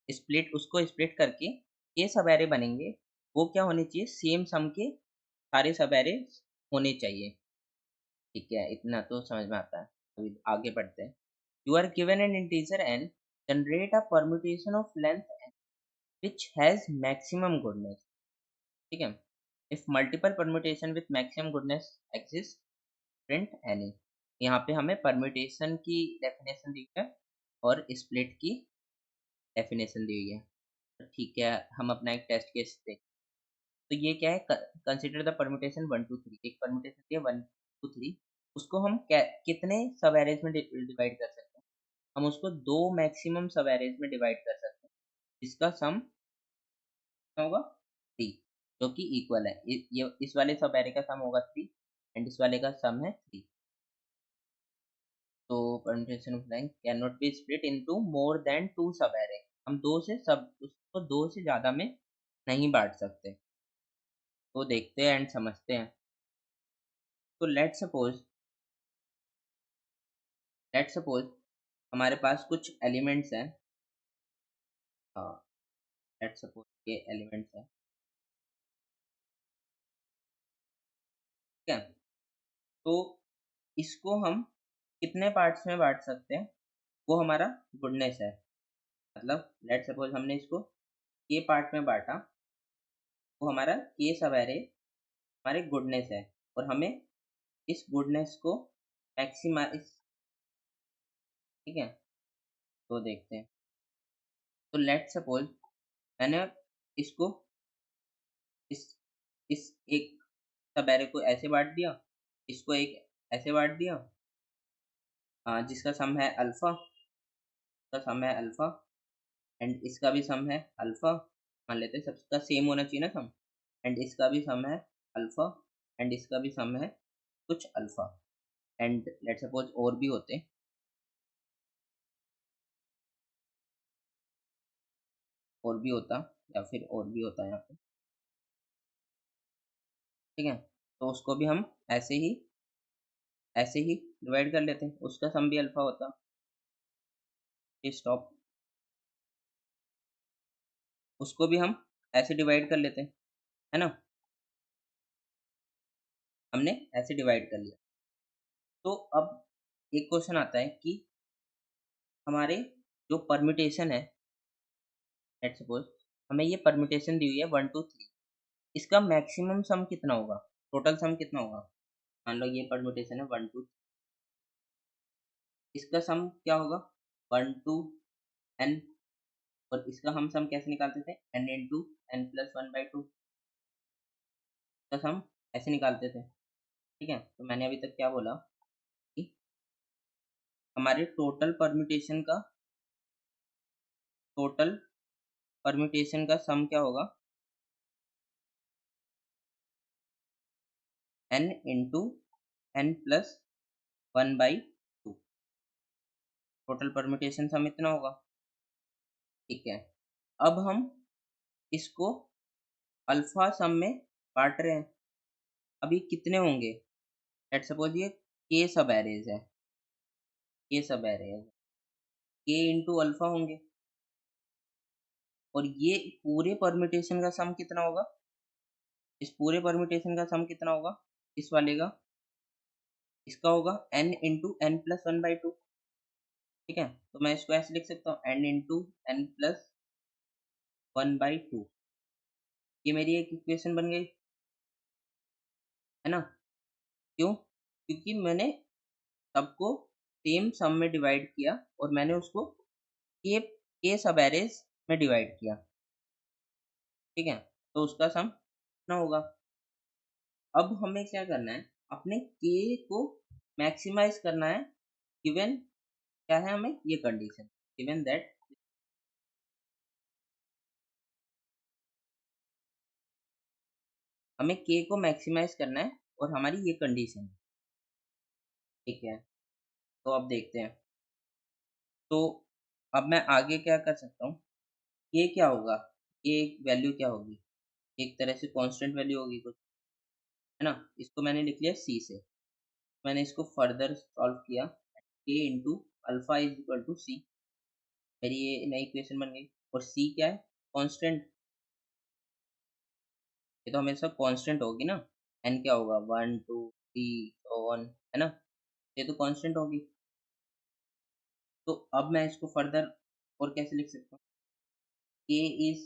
स्प्लिट, उसको स्प्लिट करके ये सब एरे बनेंगे, वो क्या होने चाहिए, सेम सम के सारे सब एरे होने चाहिए, ठीक है। इतना तो समझ में आता है। अभी आगे बढ़ते हैं। You are given an integer n, generate a permutation of length n which has maximum goodness, ठीक है। If multiple permutation with maximum goodness exist, print any. यहाँ पे हमें परम्यूटेशन की डेफिनेशन दी है और स्प्लिट की डेफिनेशन दी हुई है। तो ठीक है, हम अपना एक टेस्ट केस देखते हैं। तो ये क्या है, कंसीडर द परम्यूटेशन 1 2 3। एक परम्यूटेशन दिया 1 2 3, उसको हम कितने सब एरेज में डिवाइड कर सकते हैं? हम उसको दो मैक्सिमम सब एरेज में डिवाइड कर सकते हैं, इसका सम कितना होगा? 3, जो कि इक्वल है। ये इस वाले सब एरे का सम होगा 3 एंड इस वाले का सम है 3। तो permutation of line can not be split into more than 2 सब एरे। हम दो से सब उसको दो से ज्यादा में नहीं बांट सकते। तो देखते हैं एंड समझते हैं। तो लेट सपोज हमारे पास कुछ एलिमेंट्स हैं। हाँ, लेट सपोज ये एलिमेंट्स हैं, ठीक है। तो इसको हम कितने पार्ट्स में बांट सकते हैं, वो हमारा गुडनेस है। मतलब लेट सपोज हमने इसको के पार्ट में बांटा, वो हमारा के सब एरे हमारे गुडनेस है, और हमें इस गुडनेस को मैक्सिमाइज, ठीक है। तो देखते हैं। तो लेट सपोज मैंने इसको इस इस एक सब एरे को ऐसे बांट दिया, इसको एक ऐसे बांट दिया, जिसका सम है अल्फा, का सम है अल्फा एंड इसका भी सम है अल्फा। मान लेते हैं सबका सेम होना चाहिए ना सम, एंड इसका भी सम है अल्फा एंड इसका भी सम है कुछ अल्फा। एंड लेट सपोज और भी होते, और भी होता, या फिर और भी होता यहाँ पे, ठीक है। तो उसको भी हम ऐसे ही डिवाइड कर लेते हैं, उसका सम भी अल्फा होता। स्टॉप, उसको भी हम ऐसे डिवाइड कर लेते हैं, है ना। हमने ऐसे डिवाइड कर लिया। तो अब एक क्वेश्चन आता है कि हमारे जो परम्यूटेशन है, लेट सपोज हमें ये परम्यूटेशन दी हुई है 1 2 3, इसका मैक्सिमम सम कितना होगा, टोटल सम कितना होगा? मान लो ये परम्यूटेशन है 1 2, इसका सम क्या होगा? 1 2 n, और इसका हम सम कैसे निकालते थे? n इंटू n प्लस 1/2 का सम ऐसे निकालते थे, ठीक है। तो मैंने अभी तक क्या बोला कि हमारे टोटल परम्यूटेशन का सम क्या होगा? n into n plus 1/2, total permutation sum इतना होगा, ठीक है। अब हम इसको अल्फा सम में बांट रहे हैं। अब ये कितने होंगे? लेट सपोज ये के सब एरेज है, के सब एरेज के इंटू अल्फा होंगे, और ये पूरे परम्यूटेशन का सम कितना होगा? इस पूरे परम्यूटेशन का सम कितना होगा? इस वाले का, इसका होगा n इंटू n प्लस 1/2, ठीक है। तो मैं इसको ऐसे लिख सकता हूँ n इंटू n प्लस 1/2। ये मेरी एक इक्वेशन बन गई, है ना। क्यों? क्योंकि मैंने सबको सेम सम में डिवाइड किया और मैंने उसको के सब एरेज में डिवाइड किया, ठीक है। तो उसका सम कितना होगा? अब हमें क्या करना है, अपने के को मैक्सिमाइज करना है। गिवन क्या है हमें? ये कंडीशन, गिवन दैट हमें के को मैक्सिमाइज करना है और हमारी ये कंडीशन है, ठीक है। तो अब देखते हैं। तो अब मैं आगे क्या कर सकता हूँ, ये क्या होगा, ये एक वैल्यू क्या होगी? एक तरह से कांस्टेंट वैल्यू होगी कुछ, है ना। इसको मैंने लिख लिया सी से। मैंने इसको फर्दर सॉल्व किया, k into alpha is equal to C, मेरी ये नई इक्वेशन बन गई। और सी क्या है? कांस्टेंट। ये तो हमेशा कांस्टेंट होगी ना। एन क्या होगा? 1 2 3 so on, है ना। ये तो कांस्टेंट होगी। तो अब मैं इसको फर्दर और कैसे लिख सकता हूँ? K is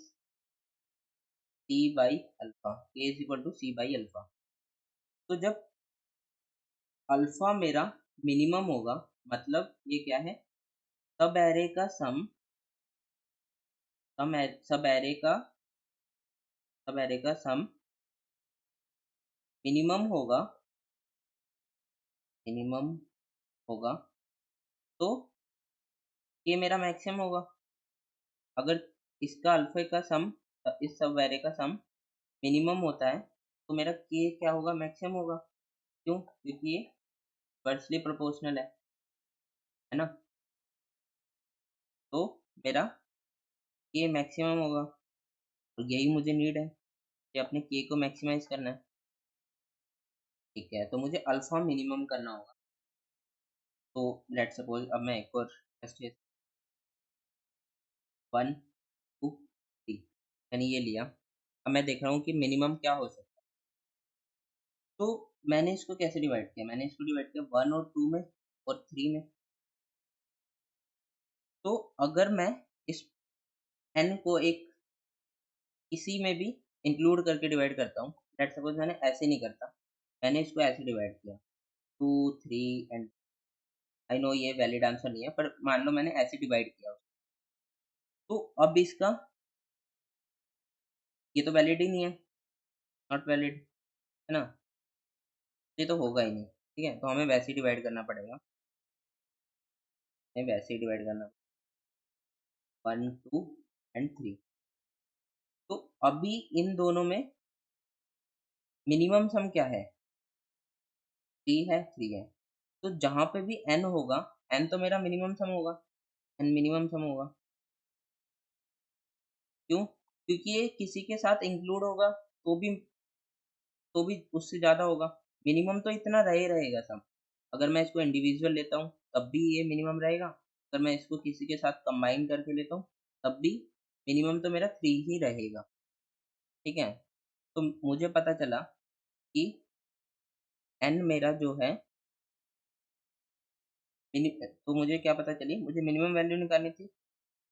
c by alpha, k is equal to c by alpha. तो जब अल्फा मेरा मिनिमम होगा, मतलब ये क्या है, सब एरे का सम, सब एरे का सम मिनिमम होगा, मिनिमम होगा, तो ये मेरा मैक्सिमम होगा। अगर इसका अल्फा का सम, इस सब एरे का सम मिनिमम होता है, तो मेरा के क्या होगा, मैक्सिमम होगा। क्यों? क्योंकि ये इनवर्सली प्रोपोर्शनल है ना। तो मेरा के मैक्सिमम होगा, और यही मुझे नीड है कि अपने के को मैक्सिमाइज करना है। ठीक है, तो मुझे अल्फा मिनिमम करना होगा। तो लेट सपोज अब मैं एक और टेस्ट, 1 2 3 मैंने ये लिया। अब मैं देख रहा हूँ कि मिनिमम क्या हो सकता है। तो मैंने इसको कैसे डिवाइड किया, मैंने इसको डिवाइड किया 1 और 2 में और 3 में। तो अगर मैं इस n को एक किसी में भी इंक्लूड करके डिवाइड करता हूँ, लेट सपोज मैंने ऐसे नहीं करता, मैंने इसको ऐसे डिवाइड किया 2 3 एंड, आई नो ये वैलिड आंसर नहीं है, पर मान लो मैंने ऐसे डिवाइड किया, तो अब इसका ये तो वैलिड ही नहीं है, नॉट वैलिड, है ना। ये तो होगा ही नहीं। ठीक है, तो हमें वैसे ही डिवाइड करना पड़ेगा, हमें वैसे ही डिवाइड करना, 1 2 एंड 3। तो अभी इन दोनों में मिनिमम सम क्या है, 3 है। तो जहां पे भी n होगा, n तो मेरा मिनिमम सम होगा, n मिनिमम सम होगा। क्यों? क्योंकि ये किसी के साथ इंक्लूड होगा तो भी उससे ज्यादा होगा। मिनिमम तो इतना रहेगा सम। अगर मैं इसको इंडिविजुअल लेता हूँ तब भी ये मिनिमम रहेगा, अगर मैं इसको किसी के साथ कंबाइन करके लेता हूँ तब भी मिनिमम तो मेरा 3 ही रहेगा। ठीक है, तो मुझे पता चला कि n मेरा जो है तो मुझे क्या पता चली, मुझे मिनिमम वैल्यू निकालनी थी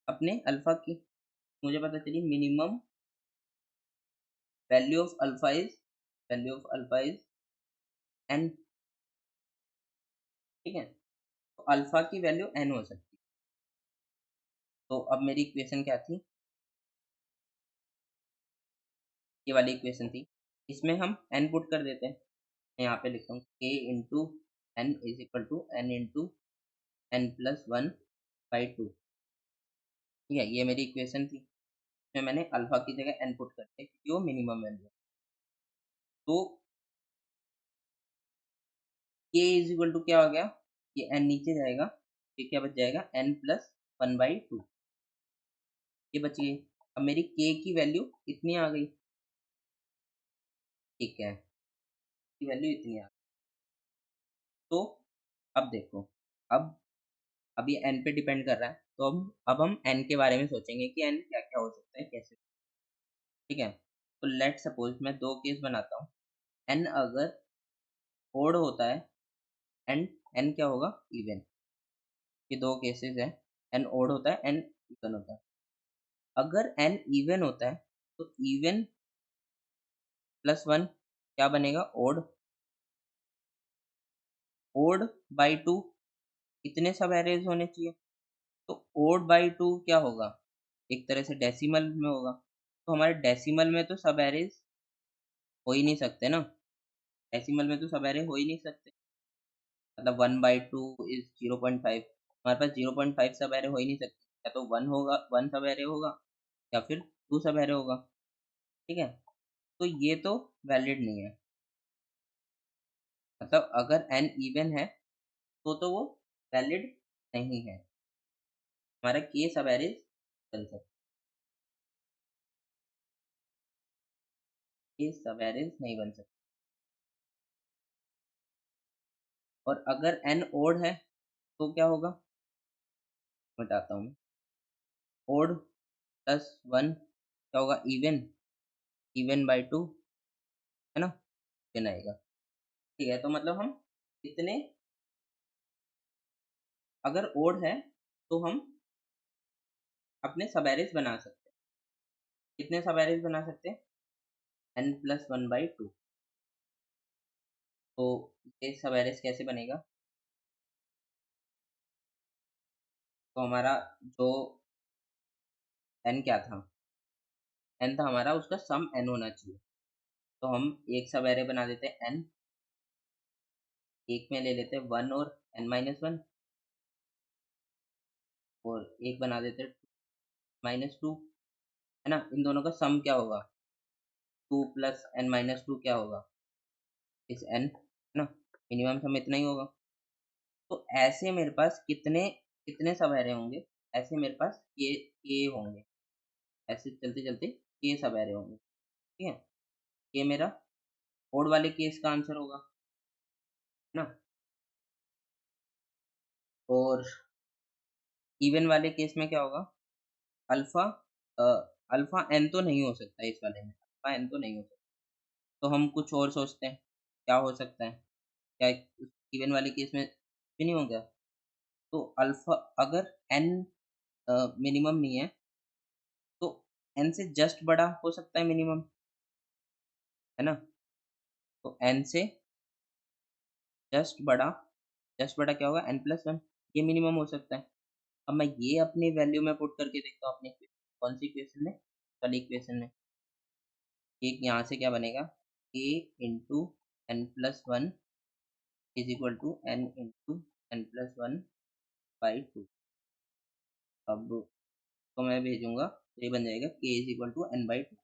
अपने अल्फा की। मुझे पता चली minimum value of alpha is, value of alpha is n। ठीक है, तो अल्फा की वैल्यू n हो सकती है। तो अब मेरी इक्वेशन क्या थी, ये वाली इक्वेशन थी, इसमें हम n पुट कर देते हैं। मैं यहाँ पे लिखता हूँ k into n is equal to n into n+1/2। ठीक है, ये मेरी इक्वेशन थी, इसमें मैंने अल्फा की जगह n पुट कर दिया क्योंकि वो मिनिमम वैल्यू है। तो k इज इक्वल टू क्या हो गया, ये n नीचे जाएगा, ये क्या बच जाएगा, n+1/2, ये बच गई। अब मेरी k की वैल्यू इतनी आ गई। ठीक है, की वैल्यू इतनी आ गई। तो अब देखो, अब ये n पे डिपेंड कर रहा है, तो अब हम n के बारे में सोचेंगे कि n क्या क्या हो सकता है, कैसे। ठीक है, तो लेट सपोज मैं दो केस बनाता हूँ। n अगर ओड होता है एंड n क्या होगा, इवन। ये दो केसेस है, n ओड होता है, n इवन होता है। अगर n इवन होता है तो इवन +1 क्या बनेगा, ओड। ओड बाई 2 इतने सब एरेज होने चाहिए, तो ओड बाई 2 क्या होगा, एक तरह से डेसिमल में होगा, तो हमारे डेसिमल में तो सब एरेज हो ही नहीं सकते ना, डेसिमल में तो सब एरे हो ही नहीं सकते। मतलब 1/2 इज 0.5, हमारे पास 0.5 सब एरे हो ही नहीं सकते, या तो 1 होगा, 1 सब एरे होगा, या फिर 2 सब एरे होगा। ठीक है, तो ये तो वैलिड नहीं है, मतलब अगर n इवन है तो वो वैलिड नहीं है, हमारा के सब एरेज चल सकते, के सब एरेज नहीं बन सकते। और अगर n ओड है तो क्या होगा, बताता हूँ। ओड +1 क्या होगा, इवन, इवन/2, है ना, इवन आएगा। ठीक है, तो मतलब हम इतने, अगर ओड है तो हम अपने सब एरेज बना सकते हैं। कितने सब एरेज बना सकते हैं, n+1/2। तो ये सब एरेस कैसे बनेगा? तो हमारा जो एन क्या था, एन था हमारा, उसका सम एन होना चाहिए। तो हम एक सब एरे बना देते हैं एन, एक में ले लेते हैं वन और एन माइनस वन, और एक बना देते हैं माइनस टू, है ना। इन दोनों का सम क्या होगा? Two plus n minus two क्या होगा? इस एन, है ना। मिनिमम सम इतना ही होगा। तो ऐसे मेरे पास कितने कितने सब एरे होंगे? ऐसे मेरे पास के होंगे, ऐसे चलते चलते के सब एरे होंगे, ठीक है। ये मेरा ओड वाले केस का आंसर होगा, है ना। और इवन वाले केस में क्या होगा? अल्फा अ, अल्फा एन तो नहीं हो सकता इस वाले में, अल्फा एन तो नहीं हो सकता। तो हम कुछ और सोचते हैं, क्या हो सकता है? क्या इवन वाले केस में भी नहीं हो गया? तो अल्फा, अगर एन मिनिमम नहीं है, तो एन से जस्ट बड़ा हो सकता है मिनिमम, है ना। तो एन से जस्ट बड़ा, जस्ट बड़ा क्या होगा? एन प्लस वन, ये मिनिमम हो सकता है। अब मैं ये अपनी वैल्यू में पुट करके देखता हूँ अपनी कौन सी इक्वेशन में, पहली इक्वेशन में। एक यहाँ से क्या बनेगा? A into n plus one is equal to n into n plus one by two. अब तो मैं भेजूंगा, तो ये बन जाएगा k is equal to n by two,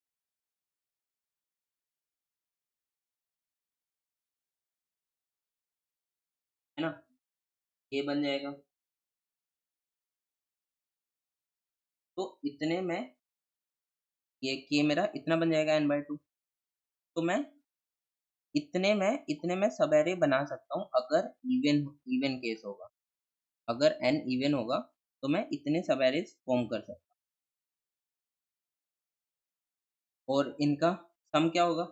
है ना। ये बन जाएगा। तो इतने में ये के मेरा इतना बन जाएगा एन बाई टू। तो मैं इतने में सब एरे बना सकता हूँ, अगर इवन इवन केस होगा। अगर एन इवन होगा तो मैं इतने सब एरेज फॉर्म कर सकता हूँ। और इनका सम क्या होगा?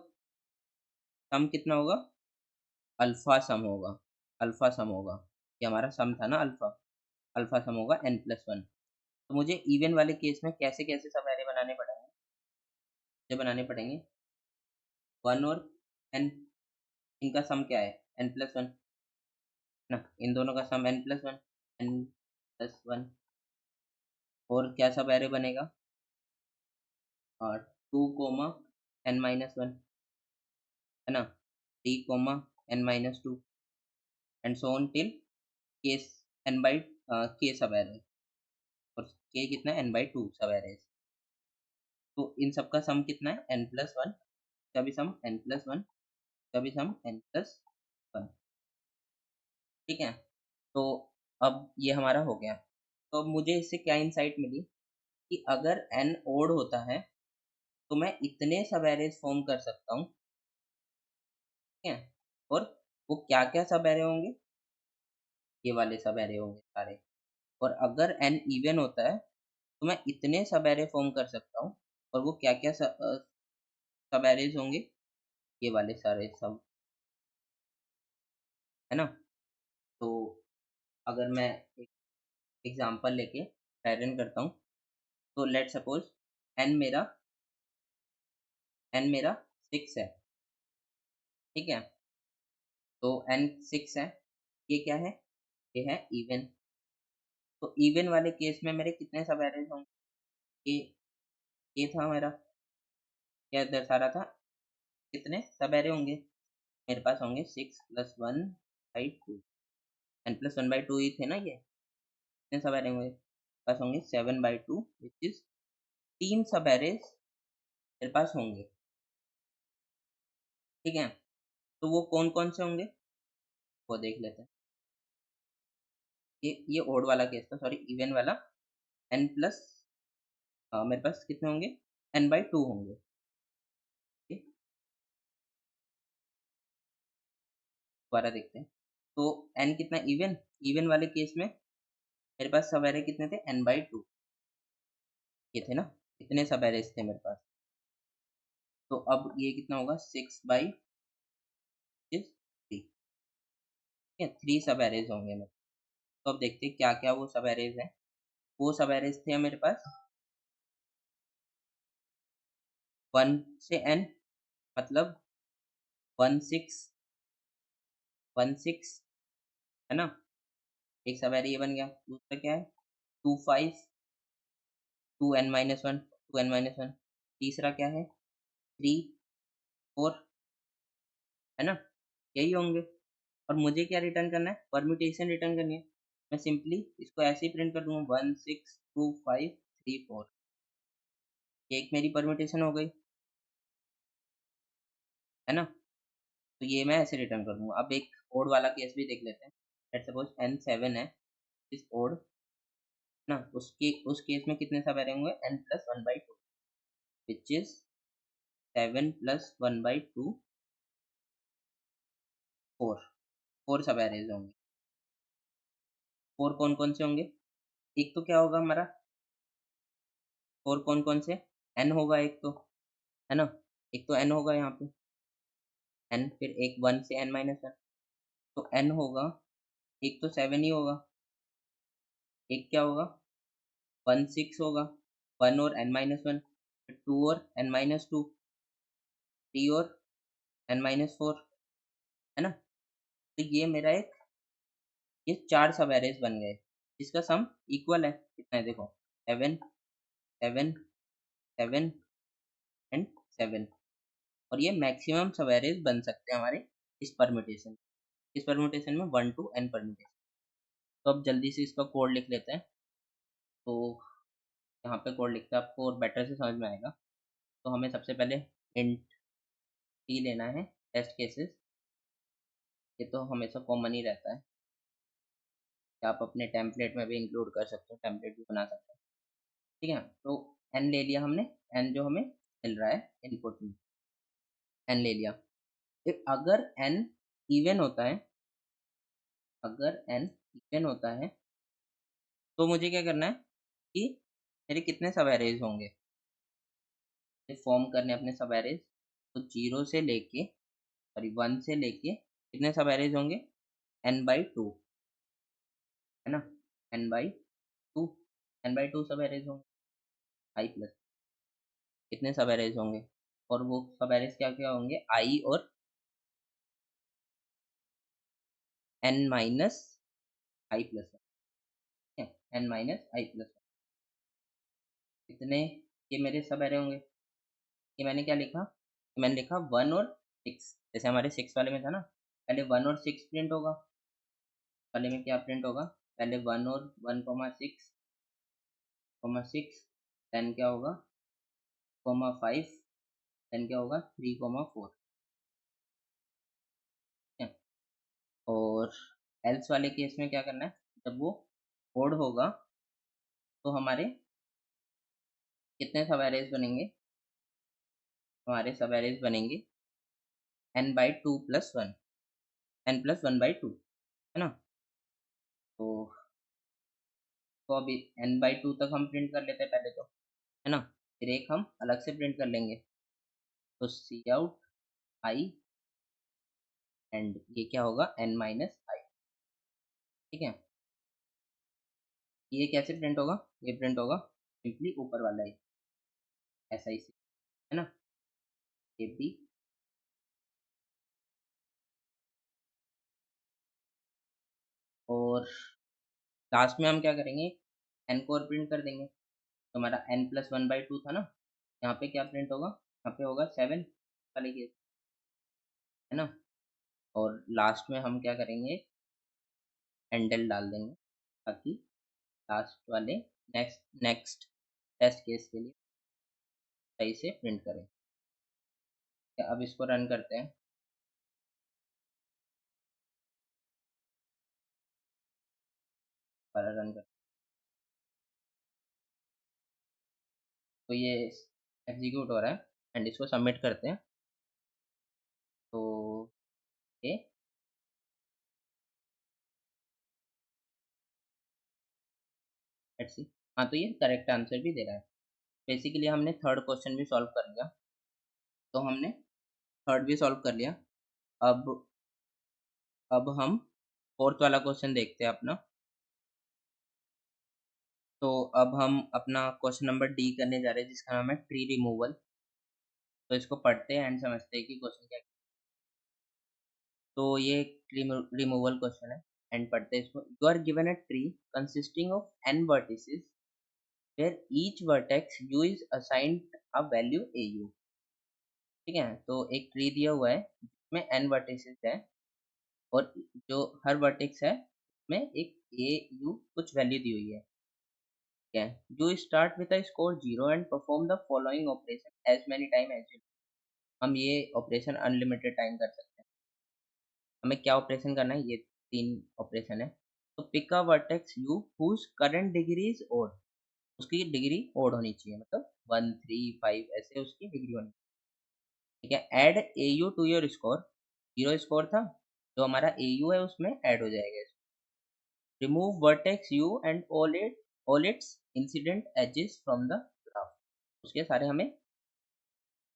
सम कितना होगा? अल्फा सम होगा, अल्फा सम होगा। ये हमारा सम था ना अल्फा, अल्फा सम होगा एन प्लस वन। तो मुझे इवन वाले केस में कैसे कैसे सब एरे बनाने पड़ेंगे? मुझे बनाने पड़ेंगे वन और एन, इनका सम क्या है? एन प्लस वन, ना। इन दोनों का sum n plus one, n plus one. और क्या सब एरे बनेगा? Two comma n minus one, है ना। Three comma n minus two, and so on till case n by k subarray. और के कितना है? N by two subarray. तो इन सब का सम कितना है? एन प्लस वन, का भी सम एन प्लस वन, का भी सम एन प्लस वन, ठीक है। तो अब ये हमारा हो गया। तो अब मुझे इससे क्या इंसाइट मिली कि अगर एन ओड होता है तो मैं इतने सब एरेज फॉर्म कर सकता हूँ, ठीक है। और वो क्या क्या सब एरे होंगे? ये वाले सब एरे होंगे सारे। और अगर एन इवन होता है तो मैं इतने सब एरे फॉर्म कर सकता हूँ, और वो क्या क्या सब एरेज होंगे? ये वाले सारे सब, है ना। तो अगर मैं एक एग्जांपल लेके पैटर्न करता हूँ, तो लेट सपोज एन मेरा सिक्स है, ठीक है। तो एन सिक्स है, ये क्या है? ये है इवन। तो इवन वाले केस में मेरे कितने सब एरेज होंगे? ये ये था मेरा, क्या दर्शा रहा था? कितने सब एरे होंगे? मेरे पास होंगे six plus one by two, n plus one by two ही थे ना ये। कितने सब एरे होंगे? मेरे पास होंगे seven by two, which is तीन सब एरेज मेरे पास होंगे, ठीक है। तो वो कौन कौन से होंगे, वो देख लेते हैं। ये ओड वाला केस था, सॉरी इवन वाला। एन प्लस, मेरे पास कितने होंगे? एन बाई टू होंगे, ठीक। दोबारा देखते हैं। तो एन कितना इवन, इवन वाले केस में मेरे पास सब एरे कितने थे? एन बाई टू, ये थे ना। इतने सब एरेज थे मेरे पास। तो अब ये कितना होगा? सिक्स बाई थ्री, ठीक है। थ्री सब एरेज होंगे मेरे। तो अब देखते हैं क्या क्या वो सब एरेज हैं। वो सब एरेज थे मेरे पास वन से एन, मतलब वन सिक्स 16 है ना, एक सब एरे ये बन गया। दूसरा क्या है 25, 2n-1, 2n-1। तीसरा क्या है 3, 4 है ना, यही होंगे। और मुझे क्या रिटर्न करना है, परम्यूटेशन रिटर्न करनी है। मैं सिंपली इसको ऐसे ही प्रिंट कर दूंगा 1 6 2 5 3 4। एक मेरी परम्यूटेशन हो गई है ना, तो ये मैं ऐसे रिटर्न कर दूंगा। अब एक ओड वाला केस भी देख लेते हैं। लेट्स सपोज n7 है, इस ओड ना, उसके उस केस में कितने सब एरे होंगे n+1/2, विच इज 7 + 1/2, 4। 4 सब एरेज होंगे। 4 कौन कौन से होंगे, एक तो क्या होगा हमारा 4 कौन कौन से, n होगा एक तो, है ना, एक तो n होगा यहाँ पे n, फिर एक 1 से n-1, तो n होगा, एक तो 7 ही होगा, एक क्या होगा 1 6 होगा, 1 और n-1, फिर 2 और n-2, 3 और n-4, है ना। तो ये मेरा एक, ये 4 सब एरेज बन गए, इसका सम इक्वल है कितना है देखो 7 7 7 एंड 7। और ये मैक्सिमम सब एरेज बन सकते हैं हमारे इस परम्यूटेशन में 1 to n परम्यूटेशन। तो अब जल्दी से इसका कोड लिख लेते हैं। तो यहाँ पे कोड लिखते हैं, आपको और बेटर से समझ में आएगा। तो हमें सबसे पहले इंट टी लेना है, टेस्ट केसेस, ये तो हमेशा कॉमन ही रहता है, आप अपने टेम्पलेट में भी इंक्लूड कर सकते हो, टेम्पलेट भी बना सकते हो। ठीक है, तो n ले लिया हमने, n जो हमें मिल रहा है इनपुट में, n ले लिया। फिर अगर n इवन होता है, अगर n इवन होता है तो मुझे क्या करना है कि मेरे कितने सब एरेज होंगे, फॉर्म करने अपने सब एरेज। तो 0 से लेके, सॉरी 1 से लेके कितने सब एरेज होंगे n/2, है ना, n/2, n/2 सब एरेज होंगे। i प्लस कितने सब एरेज होंगे, और वो सब एरेज क्या क्या होंगे i और n-i प्लस, ठीक है, n-i प्लस कितने, ये मेरे सब एरे होंगे। ये मैंने क्या लिखा, मैंने लिखा 1 और 6, जैसे हमारे 6 वाले में था ना, पहले 1 और 6 प्रिंट होगा, वाले में क्या प्रिंट होगा, पहले 1 और 1,6,6, देन क्या होगा 5, देन क्या होगा 3,4, ठीक है। और एल्स वाले केस में क्या करना है, जब वो कोड होगा तो हमारे कितने सब एरेज बनेंगे, हमारे सब एरेज बनेंगे n/2 + 1, n+1/2, है ना। तो अभी n/2 तक हम प्रिंट कर लेते हैं पहले तो, है ना, फिर एक हम अलग से प्रिंट कर लेंगे। तो सी आउट आई एंड ये क्या होगा n-i, ठीक है। ये कैसे प्रिंट होगा, ये प्रिंट होगा सिंपली ऊपर वाला ही ऐसा ही, है ना, ये भी। और लास्ट में हम क्या करेंगे, n को और प्रिंट कर देंगे, तो हमारा n+1/2 था ना, यहाँ पे क्या प्रिंट होगा, यहाँ पे होगा 7 वाले केस, है ना। और लास्ट में हम क्या करेंगे, हैंडल डाल देंगे, ताकि लास्ट वाले नेक्स्ट नेक्स्ट टेस्ट केस के लिए सही से प्रिंट करें। अब इसको रन करते हैं, दोबारा रन करते हैं, तो ये एग्जीक्यूट हो रहा है एंड इसको सबमिट करते हैं। तो ये लेट्स सी, हाँ तो ये करेक्ट आंसर भी दे रहा है। बेसिकली हमने थर्ड क्वेश्चन भी सॉल्व कर लिया, तो हमने थर्ड भी सॉल्व कर लिया। अब हम फोर्थ वाला क्वेश्चन देखते हैं अपना। तो अब हम अपना क्वेश्चन नंबर डी करने जा रहे हैं, जिसका नाम है ट्री रिमूवल। तो इसको पढ़ते हैं एंड समझते हैं कि क्वेश्चन क्या तो ये रिमूवल क्वेश्चन है एंड पढ़ते हैं इसको। You are given a tree consisting of n vertices where each vertex u is assigned a value au। ठीक है, तो एक ट्री दिया हुआ है जिसमें n vertices है और जो हर वर्टेक्स है उसमें एक ए यू कुछ वैल्यू दी हुई है। ठीक है, you start with a score 0 and perform the following operation as many time as you. हम ये ऑपरेशन अनलिमिटेड टाइम कर सकते हैं। हमें क्या ऑपरेशन करना है, ये 3 ऑपरेशन है। तो pick a vertex u whose current degree is odd. उसकी डिग्री ओड होनी चाहिए, मतलब 1 3 5 ऐसे उसकी डिग्री होनी चाहिए। ठीक है, add a u to your score. 0 score था, जो हमारा ए यू है उसमें ऐड हो जाएगा। Remove vertex u and all its incident edges from the graph. उसके सारे हमें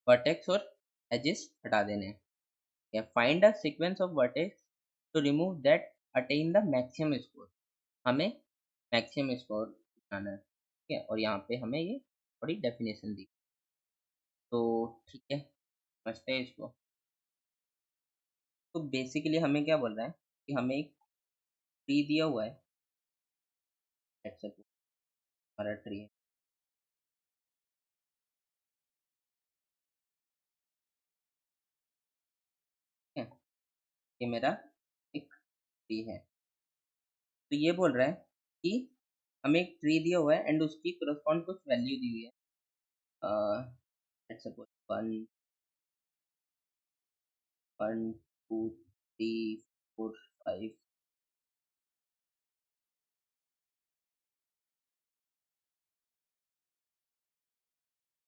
वर्टेक्स और एजेस हटा देने हैं। या find a sequence of vertex to remove that attain the maximum score. हमें मैक्सिमम स्कोर दिखाना है। ठीक है, और यहाँ पे हमें ये थोड़ी डेफिनेशन दी। तो ठीक है, समझते हैं इसको। तो बेसिकली हमें क्या बोल रहा है कि हमें एक ट्री दिया हुआ है। Let's suppose हमारा ट्री है। ठीक है, ये मेरा एक ट्री है। तो ये बोल रहा है कि हमें एक ट्री दिया हुआ है एंड उसकी करस्पॉन्ड कुछ वैल्यू दी हुई है। लेट्स सपोज 1 2 3 4 5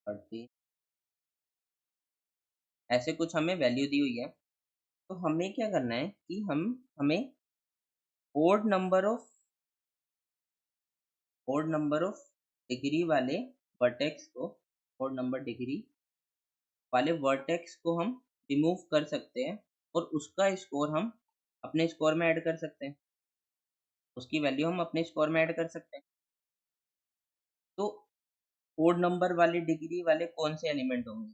30 ऐसे कुछ हमें वैल्यू दी हुई है। तो हमें क्या करना है कि हमें ओड नंबर ऑफ डिग्री वाले वर्टेक्स को ओड नंबर डिग्री वाले वर्टेक्स को हम रिमूव कर सकते हैं और उसका स्कोर हम अपने स्कोर में ऐड कर सकते हैं। उसकी वैल्यू हम अपने स्कोर में ऐड कर सकते हैं। तो ओड नंबर वाली डिग्री वाले कौन से एलिमेंट होंगे,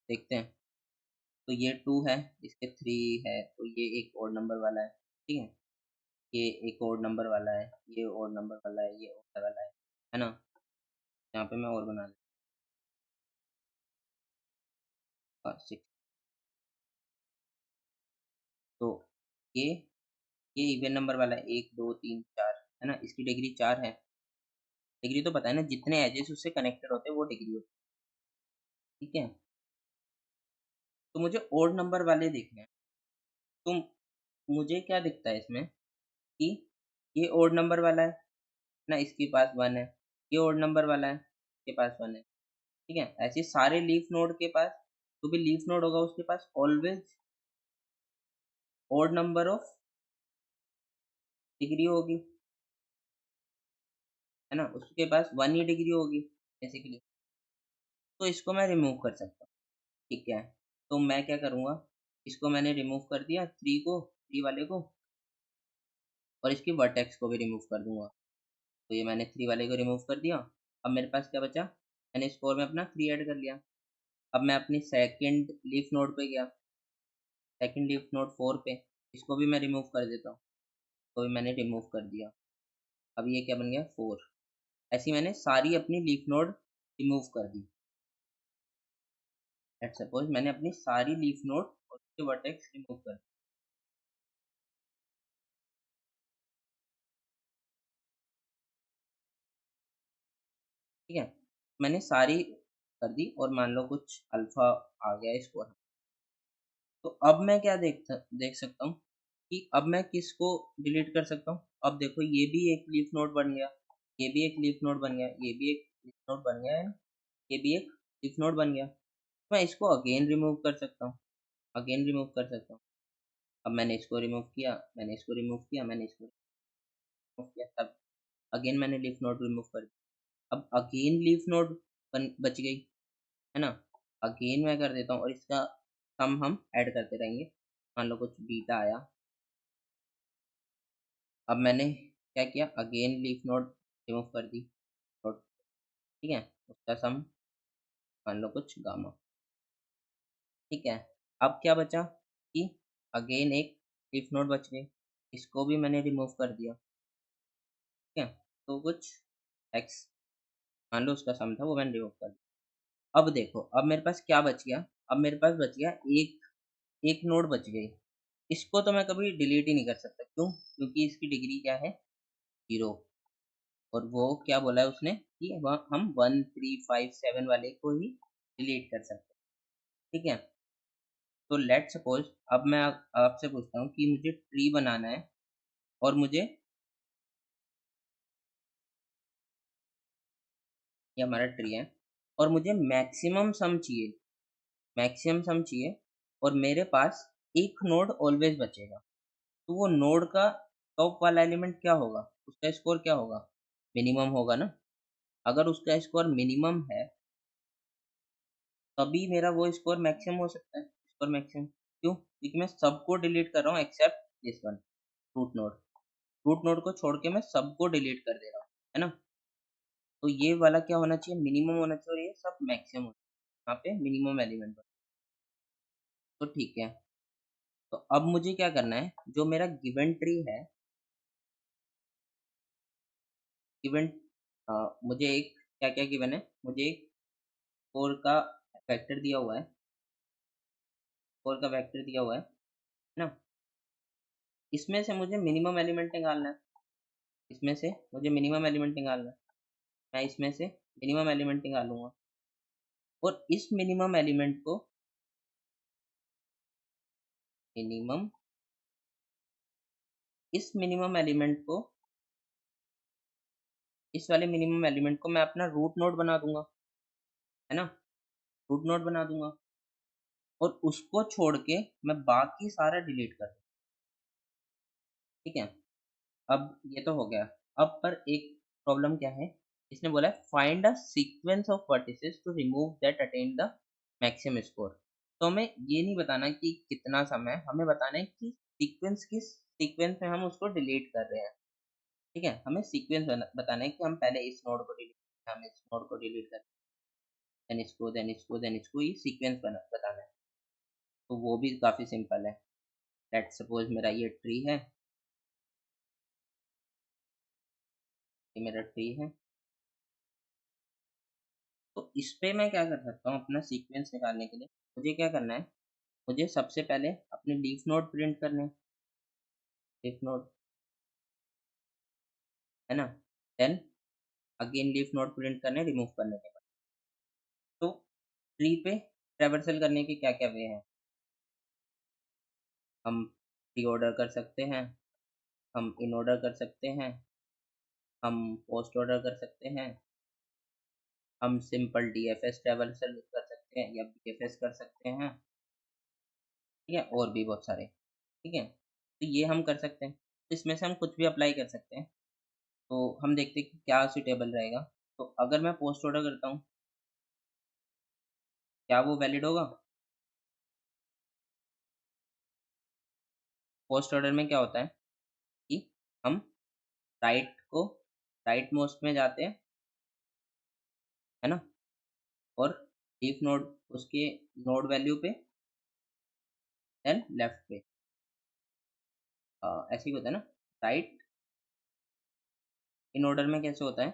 देखते हैं। तो ये 2 है, इसके 3 है, तो ये एक ओड नंबर वाला है। ठीक है, ये एक ओड नंबर वाला है, ये ओड नंबर वाला है, ये ओड वाला है ना। यहाँ पे मैं और बना लेता 6। तो ये ये इवन नंबर वाला है, 1 2 3 4 है ना। इसकी डिग्री 4 है। डिग्री तो पता है ना, जितने एजेस उससे कनेक्टेड होते हैं वो डिग्री होती है। ठीक है, तो मुझे ओड नंबर वाले देखने हैं। तो मुझे क्या दिखता है इसमें कि ये ओड नंबर वाला है ना, इसके पास 1 है। ये ओड नंबर वाला है, इसके पास 1 है। ठीक है, ऐसे सारे लीफ नोड के पास, जो भी लीफ नोड होगा उसके पास always odd number of degree होगी, है ना। उसके पास 1 ही डिग्री होगी बेसिकली। तो इसको मैं रिमूव कर सकता हूँ। ठीक है, तो मैं क्या करूँगा, इसको मैंने रिमूव कर दिया, 3 वाले को, और इसकी वर्टेक्स को भी रिमूव कर दूंगा। तो ये मैंने 3 वाले को रिमूव कर दिया। अब मेरे पास क्या बचा, मैंने स्कोर में अपना 3 ऐड कर लिया। अब मैं अपनी सेकंड लीफ नोड पे गया, सेकंड लीफ नोड 4 पे, इसको भी मैं रिमूव कर देता हूँ। तो भी मैंने रिमूव कर दिया। अब ये क्या बन गया, 4। ऐसी मैंने सारी अपनी लीफ नोड रिमूव कर दी। लेट्स सपोज मैंने अपनी सारी लीफ नोड और उसके वर्टेक्स रिमूव कर दी। ठीक है, मैंने सारी कर दी और मान लो कुछ अल्फा आ गया स्कोर। तो अब मैं क्या देख सकता हूँ कि अब मैं किसको डिलीट कर सकता हूँ। अब देखो, ये भी एक लीफ नोड बन गया, ये भी एक लीफ नोड बन गया, ये भी एक लीफ नोड बन गया है ना, ये भी एक लीफ नोड बन गया। तो मैं इसको अगेन रिमूव कर सकता हूँ, अगेन रिमूव कर सकता हूँ। अब मैंने इसको रिमूव किया, मैंने इसको रिमूव किया, मैंने इसको रिमूव किया, तब अगेन मैंने लीफ नोड रिमूव कर दिया। अब अगेन लीफ नोड बच गई, है ना। अगेन मैं कर देता हूँ और इसका सम हम ऐड करते रहेंगे। मान लो कुछ बीटा आया। अब मैंने क्या किया, अगेन लीफ नोड रिमूव कर दी और ठीक है, उसका सम मान लो कुछ गामा। ठीक है, अब क्या बचा कि अगेन एक लीफ नोड बच गई, इसको भी मैंने रिमूव कर दिया। ठीक है, तो कुछ एक्स मान लो उसका सम था वो मैंने रिमूव कर दिया। अब देखो, अब मेरे पास क्या बच गया, अब मेरे पास बच गया एक एक नोड बच गई। इसको तो मैं कभी डिलीट ही नहीं कर सकता, क्यों? क्योंकि इसकी डिग्री क्या है, 0। और वो क्या बोला है उसने कि हम 1 3 5 7 वाले को ही डिलीट कर सकते हैं। ठीक है, तो लेट सपोज अब मैं आपसे पूछता हूँ कि मुझे ट्री बनाना है और मुझे, ये हमारा ट्री है, और मुझे मैक्सिमम सम चाहिए, और मेरे पास एक नोड ऑलवेज बचेगा। तो वो नोड का टॉप वाला एलिमेंट क्या होगा, उसका स्कोर क्या होगा, मिनिमम होगा ना। अगर उसका स्कोर मिनिमम है तभी मेरा वो स्कोर मैक्सिमम हो सकता है, स्कोर मैक्सिमम। क्यों? क्योंकि मैं सबको डिलीट कर रहा हूँ except this one, root node. Root node को छोड़ के मैं सबको डिलीट कर दे रहा हूँ, है ना। तो ये वाला क्या होना चाहिए, मिनिमम होना चाहिए, और ये सब मैक्सिमम होना चाहिए। यहाँ पे मिनिमम एलिमेंट। तो ठीक है, तो अब मुझे क्या करना है, जो मेरा गिवन ट्री है, गिवन मुझे एक क्या क्या गिवन है, मुझे एक 4 का वेक्टर दिया हुआ है, 4 का वेक्टर दिया हुआ है ना। इसमें से मुझे मिनिमम एलिमेंट निकालना है, इसमें से मुझे मिनिमम एलिमेंट निकालना है। मैं इसमें से मिनिमम एलिमेंट निकालूंगा, और मिनिमम इस मिनिमम एलिमेंट को इस वाले मिनिमम एलिमेंट को मैं अपना रूट नोड बना दूंगा, है ना, रूट नोड बना दूंगा, और उसको छोड़ के मैं बाकी सारा डिलीट कर दूँ। ठीक है, अब ये तो हो गया। अब पर एक प्रॉब्लम क्या है, इसने बोला है find a sequence of vertices to remove that attain the maximum score. तो हमें ये नहीं बताना कि कितना समय है, हमें बताना है कि सीक्वेंस किस सीक्वेंस में हम उसको डिलीट कर रहे हैं। ठीक है, हमें सीक्वेंस बताना है कि हम पहले इस नोड को डिलीट करें, हम इस नोड को डिलीट करें, देन इसको, देन इसको, देन इसको, ये सीक्वेंस बताना है। तो वो भी काफ़ी सिंपल है। लेट्स सपोज मेरा ये ट्री है, ये मेरा ट्री है। तो इस पे मैं क्या कर सकता हूँ, अपना सीक्वेंस निकालने के लिए मुझे क्या करना है, मुझे सबसे पहले अपने लीफ नोड प्रिंट करने हैं, लीफ नोड, है ना। Then again leaf node print करने, रिमूव करने के बाद। तो ट्री पे ट्रेवर्सल करने के क्या क्या वे हैं, हम प्री ऑर्डर कर सकते हैं, हम इन ऑर्डर कर सकते हैं, हम पोस्ट ऑर्डर कर सकते हैं, हम सिंपल डीएफएस ट्रेवर्सल कर सकते हैं या बीएफएस कर सकते हैं। ठीक है, और भी बहुत सारे। ठीक है, तो ये हम कर सकते हैं, इसमें से हम कुछ भी अप्लाई कर सकते हैं। तो हम देखते हैं कि क्या सूटेबल रहेगा। तो अगर मैं पोस्ट ऑर्डर करता हूँ, क्या वो वैलिड होगा? पोस्ट ऑर्डर में क्या होता है कि हम राइट मोस्ट में जाते हैं, है ना, और लीफ नोड उसके नोड वैल्यू पे, देन लेफ्ट पे। ऐसे ही होता है ना, राइट इन ऑर्डर में कैसे होता है,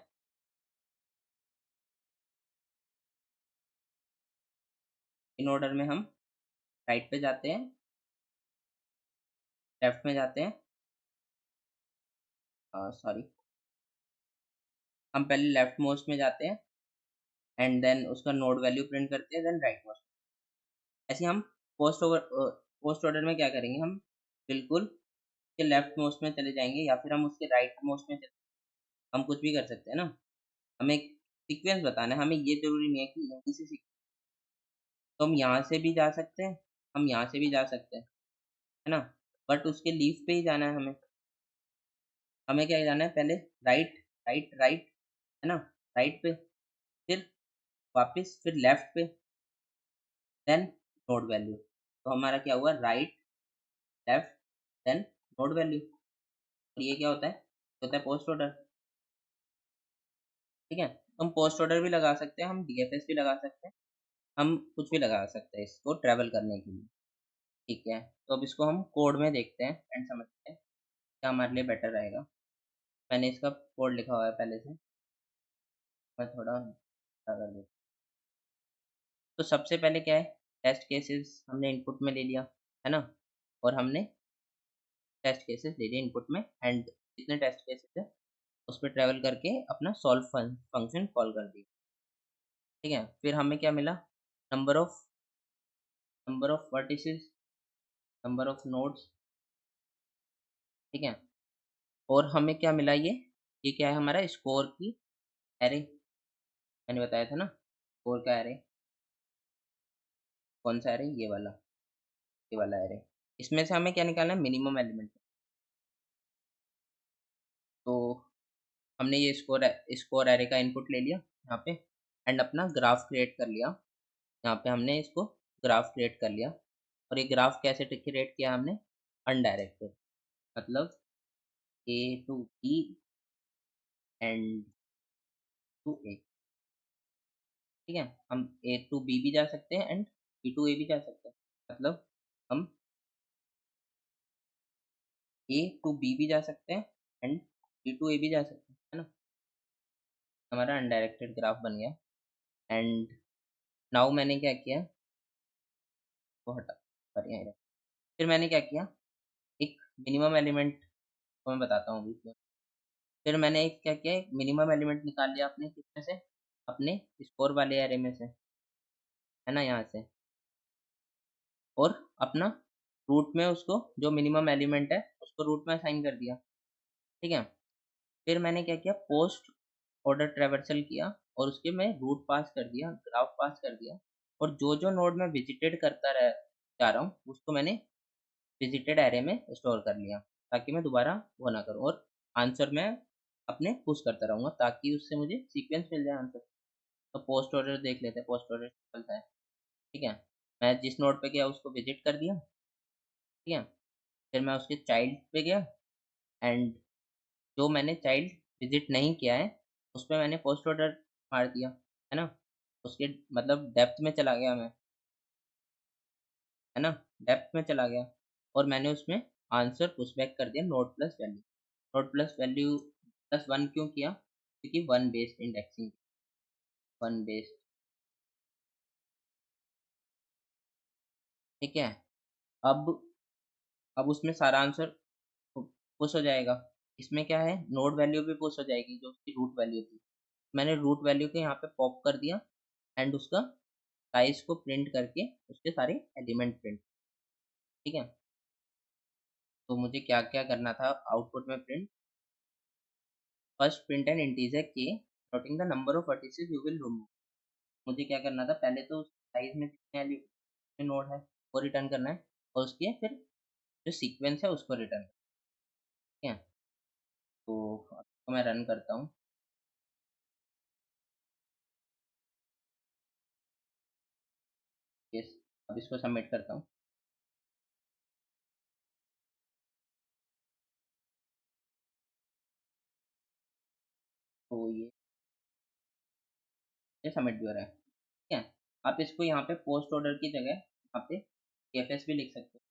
इन ऑर्डर में हम राइट पे जाते हैं, लेफ्ट में जाते हैं, सॉरी, हम पहले लेफ्ट मोस्ट में जाते हैं एंड देन उसका नोड वैल्यू प्रिंट करते हैं, देन राइट मोस्ट। ऐसे हम पोस्ट ऑर्डर में क्या करेंगे, हम बिल्कुल के लेफ्ट मोस्ट में चले जाएंगे, या फिर हम उसके राइट मोस्ट में हम कुछ भी कर सकते हैं ना। हमें एक सीक्वेंस बताना है, हमें ये जरूरी नहीं है कि यहीं से तो हम यहाँ से भी जा सकते हैं, हम यहाँ से भी जा सकते हैं, है ना, बट उसके लीफ पे ही जाना है हमें। हमें क्या जाना है, पहले राइट, राइट, राइट, है ना, राइट पे, फिर वापस, फिर लेफ्ट पे, देन नोड वैल्यू। तो हमारा क्या हुआ, right, left, then node value. और ये क्या होता है पोस्ट ऑर्डर। ठीक है, तो हम पोस्ट ऑर्डर भी लगा सकते हैं, हम डीएफएस भी लगा सकते हैं, हम कुछ भी लगा सकते हैं इसको ट्रैवल करने के लिए। ठीक है, तो अब इसको हम कोड में देखते हैं एंड समझते हैं क्या हमारे लिए बेटर रहेगा। मैंने इसका कोड लिखा हुआ है पहले से, मैं थोड़ा बड़ा कर देता हूँ। तो सबसे पहले क्या है, टेस्ट केसेस हमने इनपुट में ले लिया, है ना? और हमने टेस्ट केसेस ले लिए इनपुट में एंड जितने टेस्ट केसेस है उस पर ट्रैवल करके अपना सॉल्व फंक्शन कॉल कर दिया। ठीक है, फिर हमें क्या मिला, number of vertices, number of nodes. ठीक है, और हमें क्या मिला, ये क्या है हमारा स्कोर की एरे, मैंने बताया था ना स्कोर का एरे। कौन सा एरे, ये वाला एरे। इसमें से हमें क्या निकालना है, मिनिमम एलिमेंट। तो हमने ये स्कोर एरे का इनपुट ले लिया यहाँ पे एंड अपना ग्राफ क्रिएट कर लिया। यहाँ पे हमने इसको ग्राफ क्रिएट कर लिया, और ये ग्राफ कैसे क्रिएट किया हमने, अनडायरेक्टेड, मतलब ए टू बी एंड टू ए। ठीक है, हम ए टू बी भी जा सकते हैं एंड बी टू ए भी जा सकते हैं, मतलब हम ए टू बी भी जा सकते हैं एंड बी टू ए भी जा सकते हैं, है ना? हमारा अनडायरेक्टेड ग्राफ बन गया एंड नाउ मैंने क्या किया, वो हटा, सॉरी यहाँ रहा। फिर मैंने क्या किया, एक मिनिमम एलिमेंट को मैं बताता हूँ अभी क्यों। फिर मैंने एक क्या किया, एक मिनिमम एलिमेंट निकाल लिया अपने किसमें से, अपने स्कोर वाले एरे में से, है ना, यहाँ से। और अपना रूट में उसको जो मिनिमम एलिमेंट है उसको रूट में असाइन कर दिया। ठीक है, फिर मैंने क्या किया, पोस्ट ऑर्डर ट्रैवर्सल किया और उसके मैं रूट पास कर दिया, ग्राफ पास कर दिया, और जो जो नोड मैं विजिटेड करता रह जा रहा हूँ उसको मैंने विजिटेड एरे में स्टोर कर लिया, ताकि मैं दोबारा वो ना करूँ, और आंसर मैं अपने पुश करता रहूँगा ताकि उससे मुझे सीक्वेंस मिल जाए आंसर। तो पोस्ट ऑर्डर देख लेते हैं, पोस्ट ऑर्डर चलता है। ठीक है, मैं जिस नोड पे गया उसको विजिट कर दिया। ठीक है, फिर मैं उसके चाइल्ड पे गया एंड जो मैंने चाइल्ड विजिट नहीं किया है उस पे मैंने पोस्ट ऑर्डर मार दिया, है ना? उसके मतलब डेप्थ में चला गया मैं, है ना, डेप्थ में चला गया, और मैंने उसमें आंसर पुश बैक कर दिया node plus value. Node plus value plus one क्यों किया, क्योंकि one based indexing, one based. ठीक है, अब उसमें सारा आंसर पुश हो जाएगा। इसमें क्या है, नोड वैल्यू भी पुश हो जाएगी जो उसकी रूट वैल्यू थी। मैंने रूट वैल्यू को यहाँ पे पॉप कर दिया एंड उसका साइज को प्रिंट करके उसके सारे एलिमेंट प्रिंट। ठीक है, तो मुझे क्या क्या करना था आउटपुट में print, first print an integer k noting the number of vertices you will remove. मुझे क्या करना था, पहले तो साइज में कितने नोड है वो रिटर्न करना है, और उसके फिर जो सीक्वेंस है उसको रिटर्न। ठीक है, तो अब मैं रन करता हूँ। यस, अब इसको सबमिट करता हूँ। तो ये सबमिट भी हो रहा है। ठीक है, आप इसको यहाँ पे पोस्ट ऑर्डर की जगह यहाँ पे TFS भी लिख सकते हो,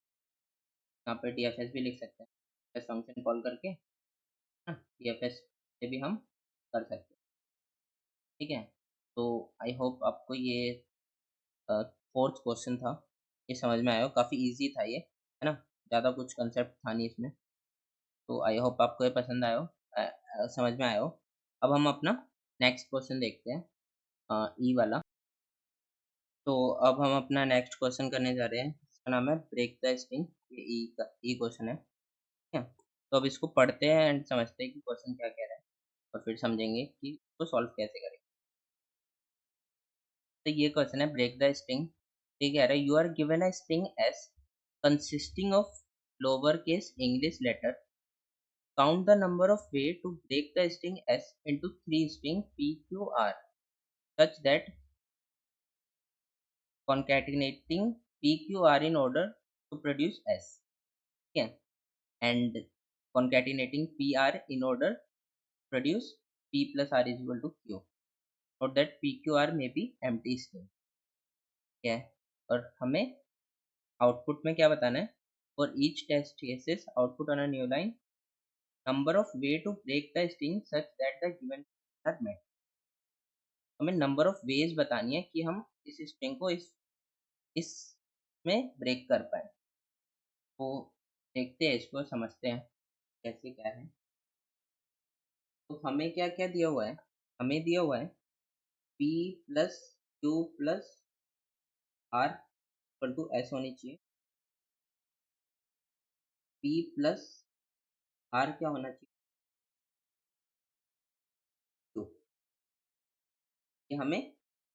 यहाँ पे TFS भी लिख सकते हैं फंक्शन कॉल करके, TFS से भी हम कर सकते हैं। ठीक है, तो आई होप आपको ये फोर्थ क्वेश्चन था ये समझ में आया हो, काफ़ी इजी था ये, है ना? ज़्यादा कुछ कंसेप्ट था नहीं इसमें। तो आई होप आपको ये पसंद आया हो, समझ में आया हो। अब हम अपना नेक्स्ट क्वेश्चन देखते हैं, ई वाला। तो अब हम अपना नेक्स्ट क्वेश्चन करने जा रहे हैं, इसका नाम है ब्रेक द स्ट्रिंग। ये ई क्वेश्चन है, ठीक है? तो अब इसको पढ़ते हैं एंड समझते हैं कि क्वेश्चन क्या कह रहा है, और फिर समझेंगे कि इसको सॉल्व कैसे करें। तो ये क्वेश्चन है ब्रेक द स्ट्रिंग। ये कह रहा है, you are given a string s consisting of lowercase English letter. Count the number of way to break the string S into three string P, Q, R such that concatenating P, Q, R in order to produce S. Okay, and concatenating P, R in order to produce P plus R is equal to Q. Note that P, Q, R may be empty string. Okay, और हमें output में क्या बताना है, for each test cases output on a new line, number of way to break the string such that the given are met. हमें number of ways बतानी है कि हम इस स्ट्रिंग को इस में ब्रेक कर पाए। तो देखते हैं, इसको समझते हैं कैसे क्या है। तो हमें क्या क्या दिया हुआ है, हमें दिया हुआ है P plus Q plus R equal to S होनी चाहिए। P प्लस R क्या होना चाहिए, Q। ये हमें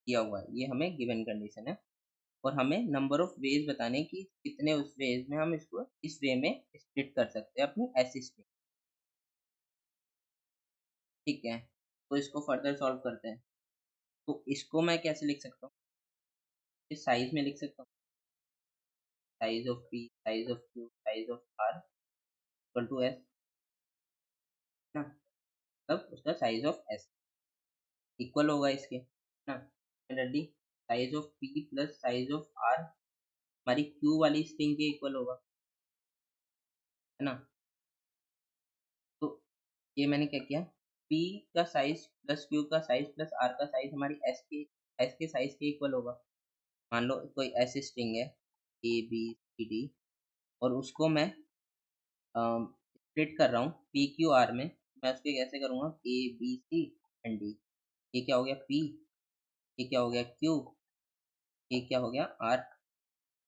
दिया हुआ है, ये हमें गिवन कंडीशन है। और हमें नंबर ऑफ वेज बताने की कितने उस वेज में हम इसको इस वे में स्प्लिट कर सकते हैं अपनी ऐसी स्ट्रिंग। ठीक है, तो इसको फर्दर सॉल्व करते हैं। तो इसको मैं कैसे लिख सकता हूँ, इस साइज में लिख सकता हूँ, size of P, size of Q, size of R equal to S ना, तब उसका साइज ऑफ S इक्वल होगा इसके ना। Ready, size of P plus size of R हमारी Q वाली स्ट्रिंग के इक्वल होगा, है ना। तो ये मैंने क्या किया, P का साइज प्लस Q का साइज प्लस R का साइज हमारी S के साइज के इक्वल होगा। मान लो कोई ऐसी स्ट्रिंग है ABCD, और उसको मैं स्प्लिट कर रहा हूँ PQR में। मैं उसको कैसे करूँगा, ABC एंड D। ये क्या हो गया P, ये क्या हो गया Q, ये क्या हो गया R।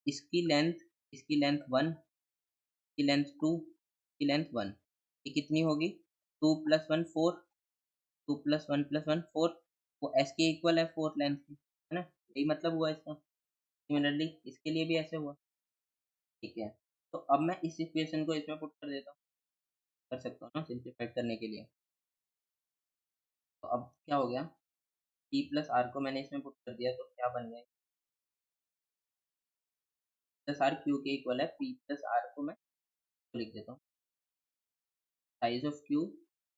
इसकी लेंथ, इसकी लेंथ 1, इसकी लेंथ 2, इसकी लेंथ 1। ये कितनी होगी, 2 प्लस 1 4, 2 प्लस 1 प्लस 1 4। वो S के इक्वल है 4 लेंथ की, है ना। यही मतलब हुआ इसका। सिमिलरली इसके लिए भी ऐसे हुआ। ठीक है, तो अब मैं इस इक्वेशन को इसमें पुट कर देता हूँ, कर सकता हूँ ना सिंप्लीफाइड करने के लिए। तो अब क्या हो गया, P प्लस आर को मैंने इसमें पुट कर दिया, तो क्या बन गया, प्लस आर क्यू के इक्वल है। P प्लस आर को मैं लिख देता हूँ, size of Q,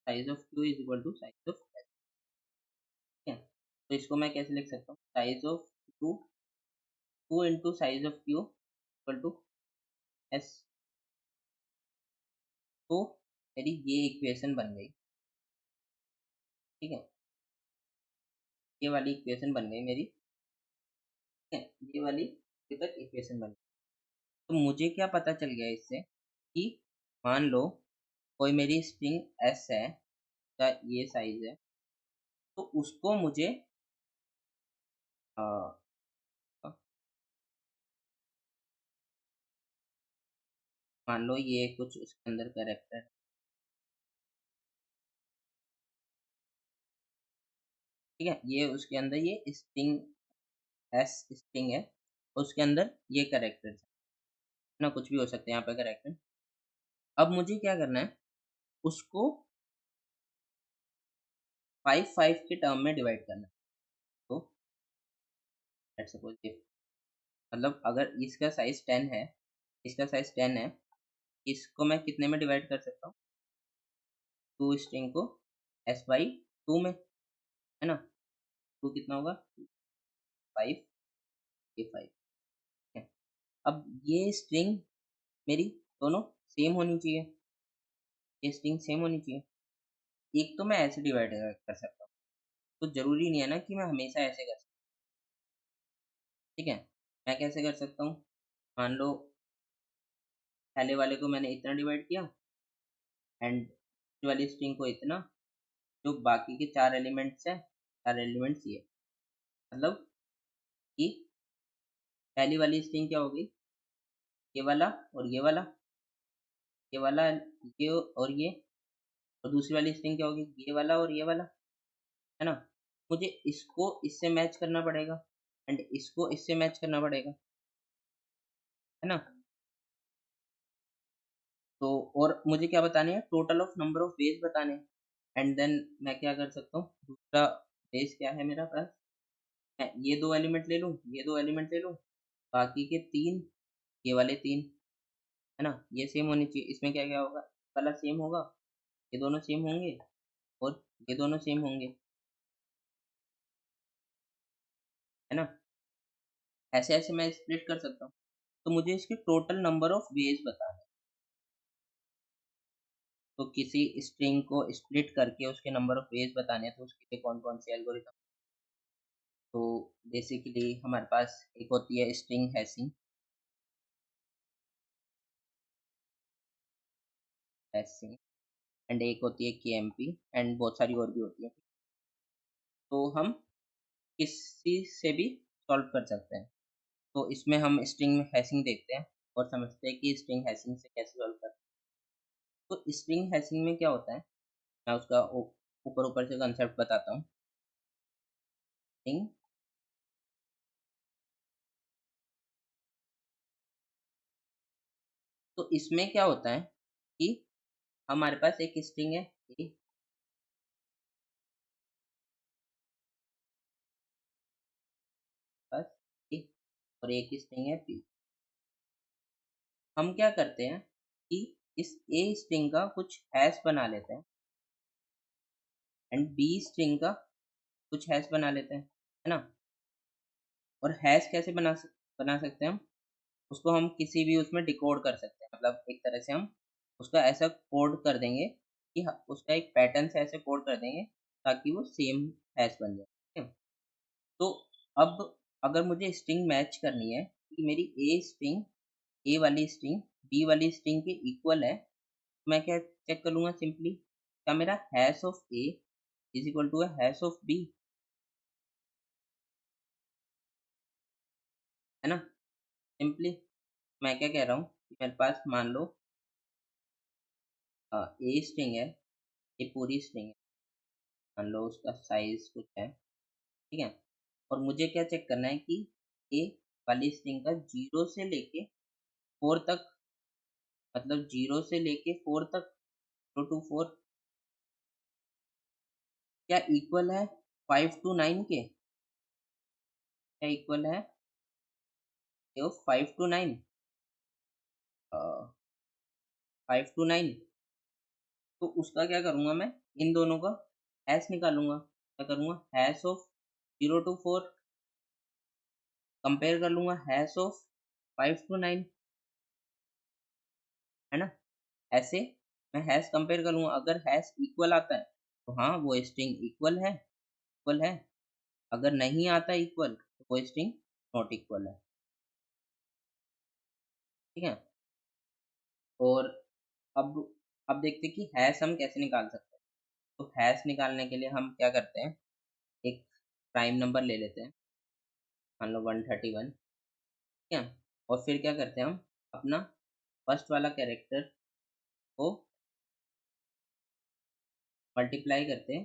size of Q is equal to size of S। ठीक है, तो इसको मैं कैसे लिख सकता हूँ, size of Q, 2 into size of Q equal to S। तो मेरी ये इक्वेशन बन गई। ठीक है, ये वाली इक्वेशन बन गई मेरी। ठीक है, ये वाली अभी तक इक्वेशन बन गई। तो मुझे क्या पता चल गया इससे कि मान लो कोई मेरी स्ट्रिंग S है, का ये साइज है, तो उसको मुझे अ, मान लो ये कुछ उसके अंदर कैरेक्टर है। ठीक है, ये उसके अंदर ये स्ट्रिंग S स्ट्रिंग है, उसके अंदर ये कैरेक्टर है ना, कुछ भी हो सकते हैं यहाँ पे कैरेक्टर। अब मुझे क्या करना है, उसको 5 5 के टर्म में डिवाइड करना है। तो लेट्स सपोज ये, मतलब अगर इसका साइज 10 है, इसका साइज 10 है, इसको मैं कितने में डिवाइड कर सकता हूँ, 2 स्ट्रिंग को S बाई 2 में, है ना। 2 कितना होगा, 5, ये 5 है। अब ये स्ट्रिंग मेरी दोनों सेम होनी चाहिए, ये स्ट्रिंग सेम होनी चाहिए। एक तो मैं ऐसे डिवाइड कर सकता हूँ, तो ज़रूरी नहीं है ना कि मैं हमेशा ऐसे कर सकता। ठीक है, मैं कैसे कर सकता हूँ, मान लो पहले वाले को मैंने इतना डिवाइड किया एंड वाली स्ट्रिंग को इतना, जो बाकी के 4 एलिमेंट्स हैं, 4 एलिमेंट्स ये, मतलब कि पहली वाली स्ट्रिंग क्या होगी, ये वाला और ये वाला, ये वाला, ये और ये। और दूसरी वाली स्ट्रिंग क्या होगी, ये वाला और ये वाला, है ना। मुझे इसको इससे मैच करना पड़ेगा एंड इसको इससे मैच करना पड़ेगा, है ना। तो और मुझे क्या बताने हैं, total of number of veg बताने हैं। एंड देन मैं क्या कर सकता हूँ, दूसरा वेज क्या है मेरा पास, मैं ये 2 एलिमेंट ले लूँ, ये 2 एलिमेंट ले लूँ, बाकी के 3, ये वाले 3, है ना, ये सेम होनी चाहिए। इसमें क्या क्या होगा, वाला सेम होगा, ये दोनों सेम होंगे और ये दोनों सेम होंगे, है ना। ऐसे ऐसे मैं स्प्लिट कर सकता हूँ। तो मुझे इसके टोटल नंबर ऑफ वेज बताने। तो किसी स्ट्रिंग को स्प्लिट करके उसके नंबर ऑफ वेज बताने हैं, तो उसके लिए कौन कौन से एल्गोरिथम। तो बेसिकली हमारे पास एक होती है स्ट्रिंग हैशिंग, एंड एक होती है केएमपी, एंड बहुत सारी और भी होती है। तो हम किसी से भी सॉल्व कर सकते हैं। तो इसमें हम स्ट्रिंग हैशिंग देखते हैं और समझते हैं कि स्ट्रिंग हैशिंग से कैसे सॉल्व करते हैं। तो स्ट्रिंग हैशिंग में क्या होता है, मैं उसका ऊपर ऊपर से कंसेप्ट बताता हूँ। स्ट्रिंग, तो इसमें क्या होता है कि हमारे पास एक स्ट्रिंग है ए, बस ए, और एक स्ट्रिंग है बी। हम क्या करते हैं कि इस ए स्ट्रिंग का कुछ हैश बना लेते हैं एंड बी स्ट्रिंग का कुछ हैश बना लेते हैं, है ना। और हैश कैसे बना सकते हैं हम, उसको हम किसी भी उसमें डिकोड कर सकते हैं। मतलब एक तरह से हम उसका ऐसा कोड कर देंगे कि उसका एक पैटर्न से ऐसे कोड कर देंगे ताकि वो सेम हैश बन जाए, ठीक है। तो अब अगर मुझे स्ट्रिंग मैच करनी है कि मेरी ए स्ट्रिंग, ए वाली स्ट्रिंग बी वाली स्ट्रिंग के इक्वल है, तो मैं क्या चेक कर लूँगा सिंपली, क्या मेरा hash of a is equal to hash of b, है ना। सिंपली मैं क्या कह रहा हूँ कि मेरे पास मान लो ए स्ट्रिंग है, ये पूरी स्ट्रिंग है, मान लो उसका साइज कुछ है, ठीक है। और मुझे क्या चेक करना है कि ए वाली स्ट्रिंग का 0 से लेके 4 तक, मतलब 0 से लेके 4 तक, 0 to 4 क्या इक्वल है 5 to 9 के, क्या इक्वल है 5 to 9, 5 to 9। तो उसका क्या करूँगा मैं, इन दोनों का हैश निकालूंगा। क्या करूँगा, हैश ऑफ 0 to 4 कंपेयर कर लूँगा हैश ऑफ 5 to 9, है ना। ऐसे मैं हैश कंपेयर कर लूँगा, अगर हैश इक्वल आता है तो हाँ वो स्ट्रिंग इक्वल है, अगर नहीं आता इक्वल तो वो स्ट्रिंग नॉट इक्वल है, ठीक है। और अब अब देखते हैं कि हैश हम कैसे निकाल सकते हैं। तो हैश निकालने के लिए हम क्या करते हैं, एक प्राइम नंबर ले लेते हैं, मान लो 131, ठीक है। और फिर क्या करते हैं, हम अपना फर्स्ट वाला कैरेक्टर को मल्टीप्लाई करते हैं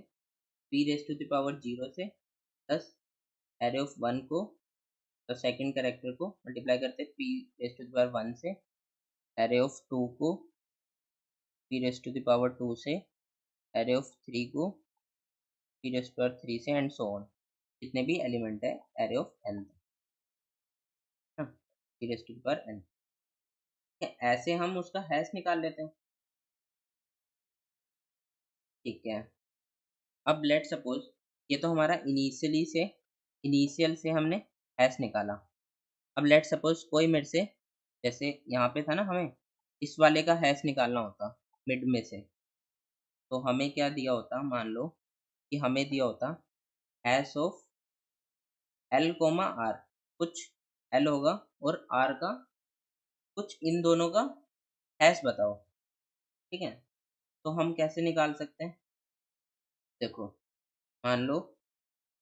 p raise to the power 0 से, प्लस एरे ऑफ 1 को, तो सेकंड कैरेक्टर को मल्टीप्लाई करते हैं p raise to the power 1 से, एरे ऑफ 2 को p raise to the power 2 से, एरे ऑफ 3 को पी रेस टू पावर 3 से, एंड सो ऑन, जितने भी एलिमेंट है array of n, p raise to the power n. ऐसे हम उसका हैश निकाल लेते हैं, ठीक है। अब लेट सपोज ये तो हमारा इनिशियल से हमने हैश निकाला। अब लेट सपोज कोई मेरे से, जैसे यहाँ पे था ना, हमें इस वाले का हैश निकालना होता मिड में से, तो हमें क्या दिया होता, मान लो कि हमें दिया होता hash of l comma r, कुछ एल होगा और आर का कुछ, इन दोनों का हैश बताओ, ठीक है। तो हम कैसे निकाल सकते हैं, देखो मान लो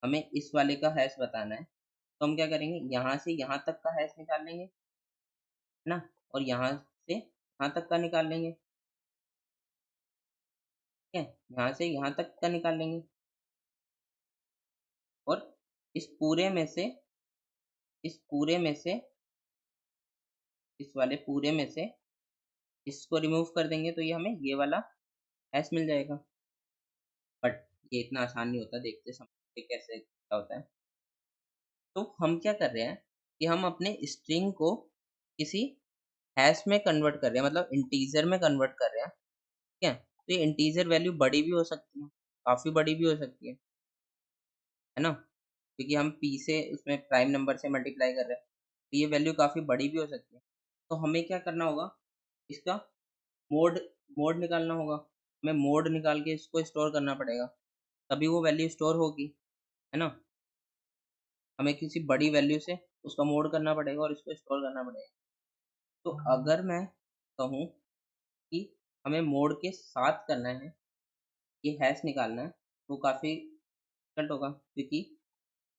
हमें इस वाले का हैश बताना है, तो हम क्या करेंगे, यहाँ से यहाँ तक का हैश निकाल लेंगे, है ना, और यहाँ से यहाँ तक का निकाल लेंगे, ठीक है, यहाँ से यहाँ तक का निकाल लेंगे। और इस पूरे में से इस पूरे में से इस वाले पूरे में से इसको रिमूव कर देंगे, तो ये हमें ये वाला हैश मिल जाएगा। बट ये इतना आसान नहीं होता, देखते समझते कैसे क्या होता है। तो हम क्या कर रहे हैं कि हम अपने स्ट्रिंग को किसी हैश में कन्वर्ट कर रहे हैं, मतलब इंटीजर में कन्वर्ट कर रहे हैं, ठीक है। तो ये इंटीजर वैल्यू बड़ी भी हो सकती है, काफ़ी बड़ी भी हो सकती है ना, क्योंकि हम पी से उसमें प्राइम नंबर से मल्टीप्लाई कर रहे हैं, तो ये वैल्यू काफ़ी बड़ी भी हो सकती है। तो हमें क्या करना होगा, इसका मोड मोड निकालना होगा। हमें मोड निकाल के इसको स्टोर करना पड़ेगा, तभी वो वैल्यू स्टोर होगी, है ना? हमें किसी बड़ी वैल्यू से उसका मोड करना पड़ेगा और इसको स्टोर करना पड़ेगा। तो अगर मैं कहूँ कि हमें मोड के साथ करना है, ये हैश निकालना है, तो काफ़ी डिफिकल्ट होगा, क्योंकि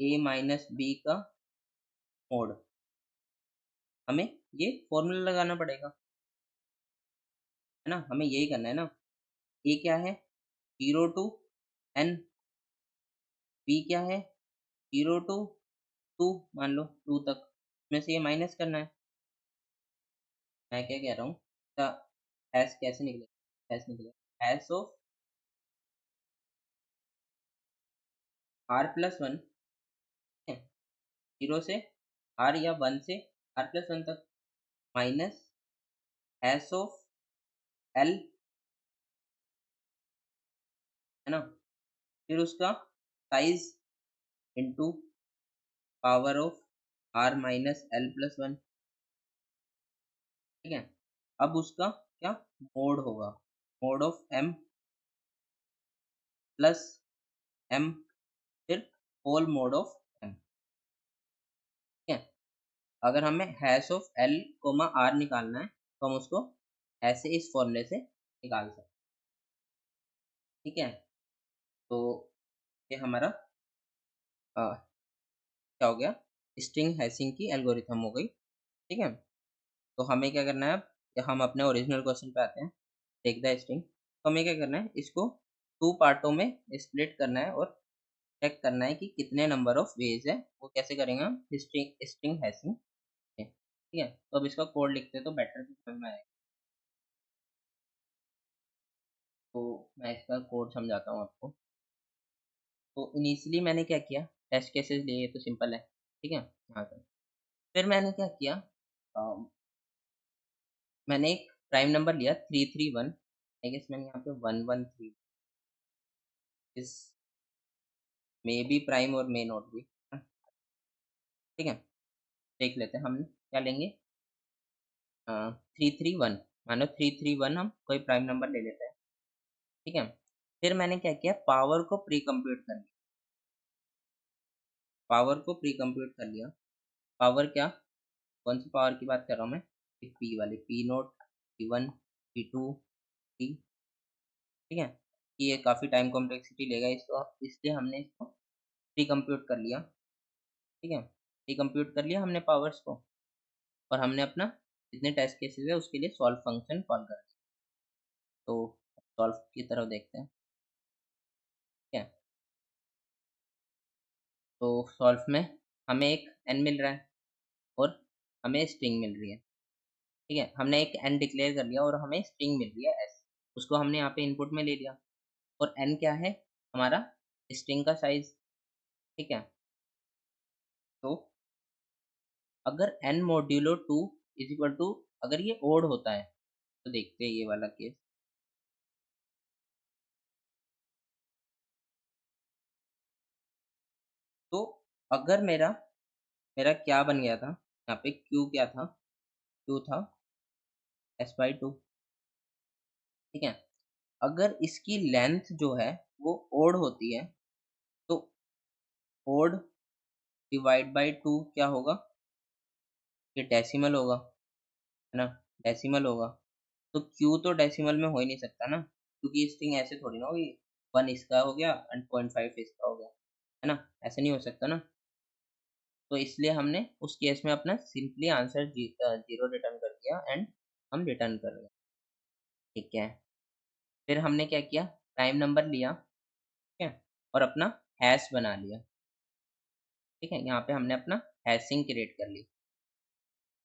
a माइनस बी का मोड, हमें ये फॉर्मूला लगाना पड़ेगा, है ना? हमें यही करना है ना। a क्या है, 0 टू n, b क्या है, 0 टू 2, मान लो 2 तक, में से ये माइनस करना है। मैं क्या कह रहा हूँ, इसका हैश कैसे निकलेगा, हैश निकलेगा hash of r plus one, 0 से r या 1 से r प्लस वन तक, माइनस हैश ऑफ l, है ना? फिर उसका size into power of r माइनस l प्लस वन, ठीक है? अब उसका क्या मोड होगा, mod of m plus m, फिर होल मोड ऑफ m, ठीक है? अगर हमें hash of l comma r निकालना है, तो हम उसको ऐसे इस फॉर्मूले से निकाल सकते हैं, ठीक है? तो ये हमारा क्या हो गया, स्ट्रिंग हैशिंग की एल्गोरिथम हो गई, ठीक है? तो हमें क्या करना है, अब कि हम अपने ओरिजिनल क्वेश्चन पे आते हैं, टेक द स्ट्रिंग। तो हमें क्या करना है, इसको 2 पार्टों में स्प्लिट करना है और चेक करना है कि कितने नंबर ऑफ वेज है। वो कैसे करेंगे हम, स्ट्रिंग स्ट्रिंग हैशिंग से, ठीक है? तो अब इसका कोड लिखते हैं तो बेटर समझ में आएगा। तो मैं इसका कोड समझाता हूँ आपको। तो इनिशियली मैंने क्या किया, टेस्ट केसेस लिए, तो सिंपल है, ठीक है? यहाँ पे फिर मैंने क्या किया, मैंने एक प्राइम नंबर लिया 331, आई गेस मैंने यहाँ पे 113, इस मे बी प्राइम और मे नॉट बी, ठीक है? देख लेते हैं, हम क्या लेंगे, 331, मानो 331 हम कोई प्राइम नंबर ले लेते हैं, ठीक है? फिर मैंने क्या किया, पावर को प्री कंप्यूट कर लिया, पावर को प्री कंप्यूट कर लिया। पावर क्या, कौन सी पावर की बात कर रहा हूँ मैं, पी वाली, P note, P1, P2, P, ठीक है? ये काफ़ी टाइम कॉम्प्लेक्सिटी लेगा, इसको इसलिए हमने इसको प्री कंप्यूट कर लिया, ठीक है? प्री कंप्यूट कर लिया हमने पावर्स को, और हमने अपना जितने टेस्ट केसेस है उसके लिए सॉल्व फंक्शन कॉल कर दिया। तो सॉल्व की तरफ देखते हैं, ठीक है? तो सॉल्व में हमें एक n मिल रहा है और हमें स्ट्रिंग मिल रही है, ठीक है? हमने एक n डिक्लेयर कर लिया और हमें स्ट्रिंग मिल रही है s, उसको हमने यहाँ पे इनपुट में ले लिया। और n क्या है, हमारा स्ट्रिंग का साइज, ठीक है? तो अगर n modulo 2 is equal to, अगर ये ओड होता है, तो देखते हैं ये वाला केस। तो अगर मेरा मेरा क्या बन गया था, यहाँ पे q क्या था, q था s/2, ठीक है? अगर इसकी लेंथ जो है वो ओड होती है, तो ओड डिवाइड बाई 2 क्या होगा, ये डेसिमल होगा, है ना? डेसिमल होगा। तो q तो डेसिमल में हो ही नहीं सकता ना, क्योंकि स्ट्रिंग ऐसे थोड़ी ना होगी, 1 इसका हो गया एंड 0.5 इसका हो गया, है ना? ऐसे नहीं हो सकता ना। तो इसलिए हमने उस केस में अपना सिंपली आंसर जीरो रिटर्न कर दिया एंड हम रिटर्न कर रहे हैं, ठीक है? फिर हमने क्या किया, प्राइम नंबर लिया, ठीक है? और अपना हैश बना लिया, ठीक है? यहाँ पे हमने अपना हैशिंग क्रिएट कर ली,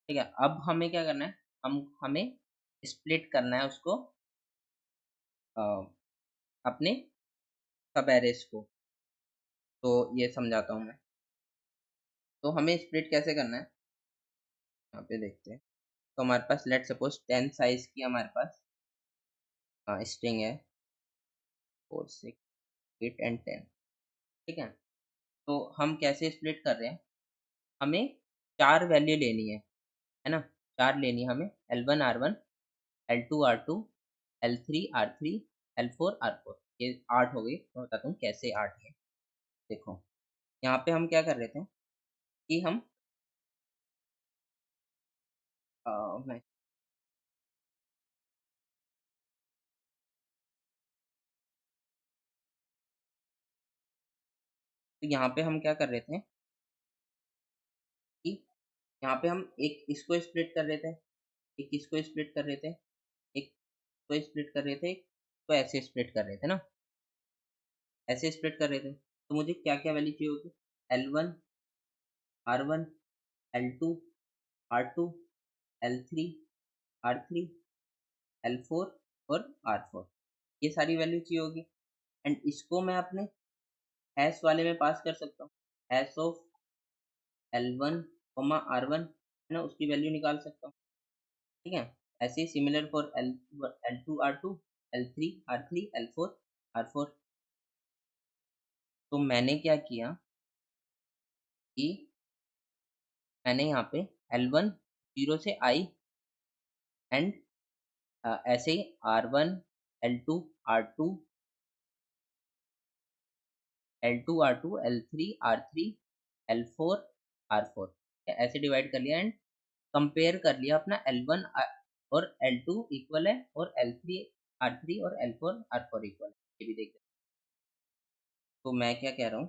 ठीक है? अब हमें क्या करना है, हमें स्प्लिट करना है उसको, अ, अपने सब एरेज को। तो ये समझाता हूँ मैं। तो हमें स्प्लिट कैसे करना है, यहाँ पे देखते हैं। तो हमारे पास लेट सपोज 10 साइज की हमारे पास स्ट्रिंग है, 4 6 8 एंड 10, ठीक है? तो हम कैसे स्प्लिट कर रहे हैं, हमें 4 वैल्यू लेनी है ना? 4 लेनी है हमें, L1 R1 L2 R2 L3 R3 L4 R4। ये 8 हो गई। मैं बताता हूँ कैसे 8 है। देखो यहाँ पे हम क्या कर रहे थे कि हम मैं तो यहाँ पे हम क्या कर रहे थे कि यहाँ पे हम एक इसको स्प्लिट कर रहे थे, एक इसको स्प्लिट कर रहे थे, एक को स्प्लिट कर रहे थे, एक को ऐसे स्प्लिट कर रहे थे ना, ऐसे स्प्लिट कर रहे थे। तो मुझे क्या क्या वैल्यू चाहिए होगी, L1 R1 L2 R2 L3 R3 L4 और R4, ये सारी वैल्यू चाहिए होगी। एंड इसको मैं अपने हैश वाले में पास कर सकता हूँ, हैश ऑफ L1 R1 है ना, उसकी वैल्यू निकाल सकता हूँ। ठीक है, ऐसे ही similar for L2 R2 L3 R3 L4 R4। तो मैंने क्या किया कि मैंने यहाँ पे L1 0 से I एंड ऐसे ही R1 L2 R2 L2 R2 L3 R3 L4 R4 ऐसे डिवाइड कर लिया एंड कंपेयर कर लिया अपना L1 और L2 इक्वल है और L3 R3 और L4 R4 इक्वल है, ये भी देख लेते हैं। तो मैं क्या कह रहा हूँ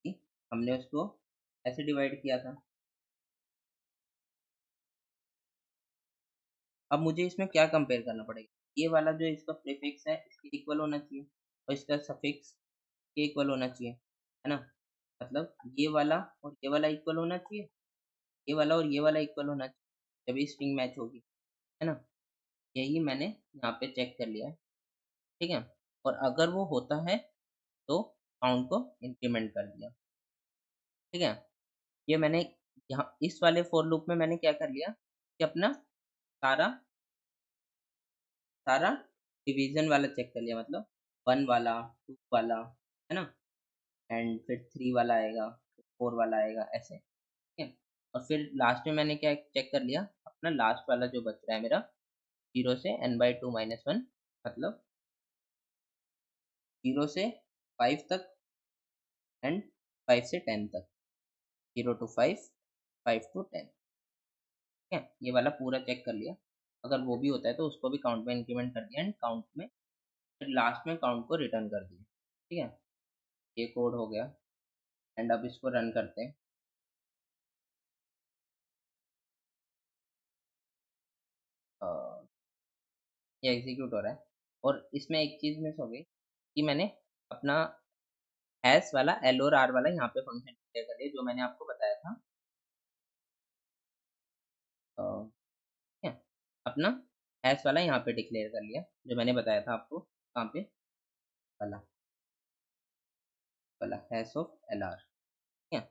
कि हमने उसको ऐसे डिवाइड किया था। अब मुझे इसमें क्या कंपेयर करना पड़ेगा, ये वाला जो इसका प्रीफिक्स है इसके इक्वल होना चाहिए और इसका सफिक्स के इक्वल होना चाहिए, है ना। मतलब ये वाला और ये वाला इक्वल होना चाहिए, ये वाला और ये वाला इक्वल होना चाहिए, तभी स्ट्रिंग मैच होगी, है ना। यही मैंने यहाँ पे चेक कर लिया है। ठीक है, और अगर वो होता है तो काउंट को इंक्रीमेंट कर दिया। ठीक है, ये मैंने यहाँ इस वाले फॉर लूप में मैंने क्या कर लिया कि अपना सारा सारा डिवीजन वाला चेक कर लिया, मतलब 1 वाला 2 वाला, है ना, एंड फिर 3 वाला आएगा, 4 वाला आएगा, ऐसे। ठीक है, और फिर लास्ट में मैंने क्या चेक कर लिया, अपना लास्ट वाला जो बच रहा है मेरा 0 से n/2 - 1, मतलब 0 से 5 तक एंड 5 से 10 तक, 0 to 5 5 to 10। ठीक है, ये वाला पूरा चेक कर लिया। अगर वो भी होता है तो उसको भी काउंट में इंक्रीमेंट कर दिया एंड काउंट में फिर लास्ट में काउंट को रिटर्न कर दिया। ठीक है, ये कोड हो गया एंड अब इसको रन करते हैं। अ, ये एग्जीक्यूट हो रहा है और इसमें एक चीज़ मिस हो गई कि मैंने अपना हैश वाला एल और आर वाला यहाँ पे फंक्शन डिक्लेयर कर दिया, जो मैंने आपको बताया था। ठीक है, अपना हैश वाला यहाँ पे डिक्लेयर कर लिया, जो मैंने बताया था आपको, कहाँ पे, वाला वाला हैश ऑफ एल आर। ठीक है,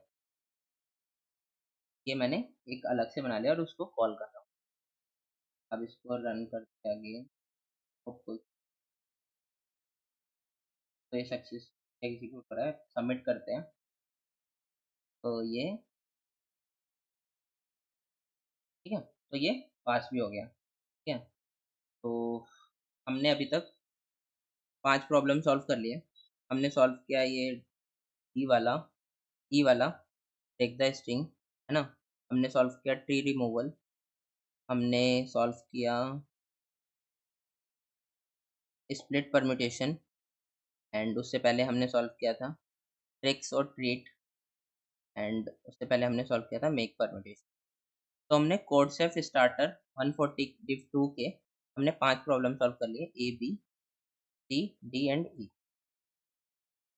ये मैंने एक अलग से बना लिया और उसको कॉल कर रहा हूँ। अब इसको रन करते आगे, होपफुल तो ये सक्सेस एग्जीक्यूट हो रहा है। सबमिट करते हैं तो ये, ठीक है, तो ये पास भी हो गया। ठीक है, तो हमने अभी तक 5 प्रॉब्लम सॉल्व कर लिए। हमने सॉल्व किया ये ई वाला, ई वाला टेक द स्ट्रिंग, है ना। हमने सॉल्व किया ट्री रिमूवल, हमने सॉल्व किया स्प्लिट परम्यूटेशन एंड उससे पहले हमने सॉल्व किया था ट्रिक्स और ट्रीट एंड उससे पहले हमने सॉल्व किया था मेक परम्यूटेशन। तो हमने कोड सेफ स्टार्टर 140 div 2 के हमने 5 प्रॉब्लम सॉल्व कर लिए, A B C D and E.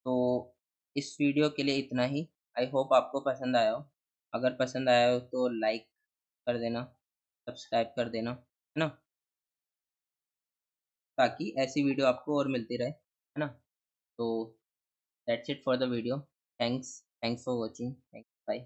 तो इस वीडियो के लिए इतना ही। आई होप आपको पसंद आया हो। अगर पसंद आया हो तो लाइक कर देना, सब्सक्राइब कर देना, है ना, ताकि ऐसी वीडियो आपको और मिलती रहे, है ना। तो that's it for the video. Thanks for watching. Thanks, bye.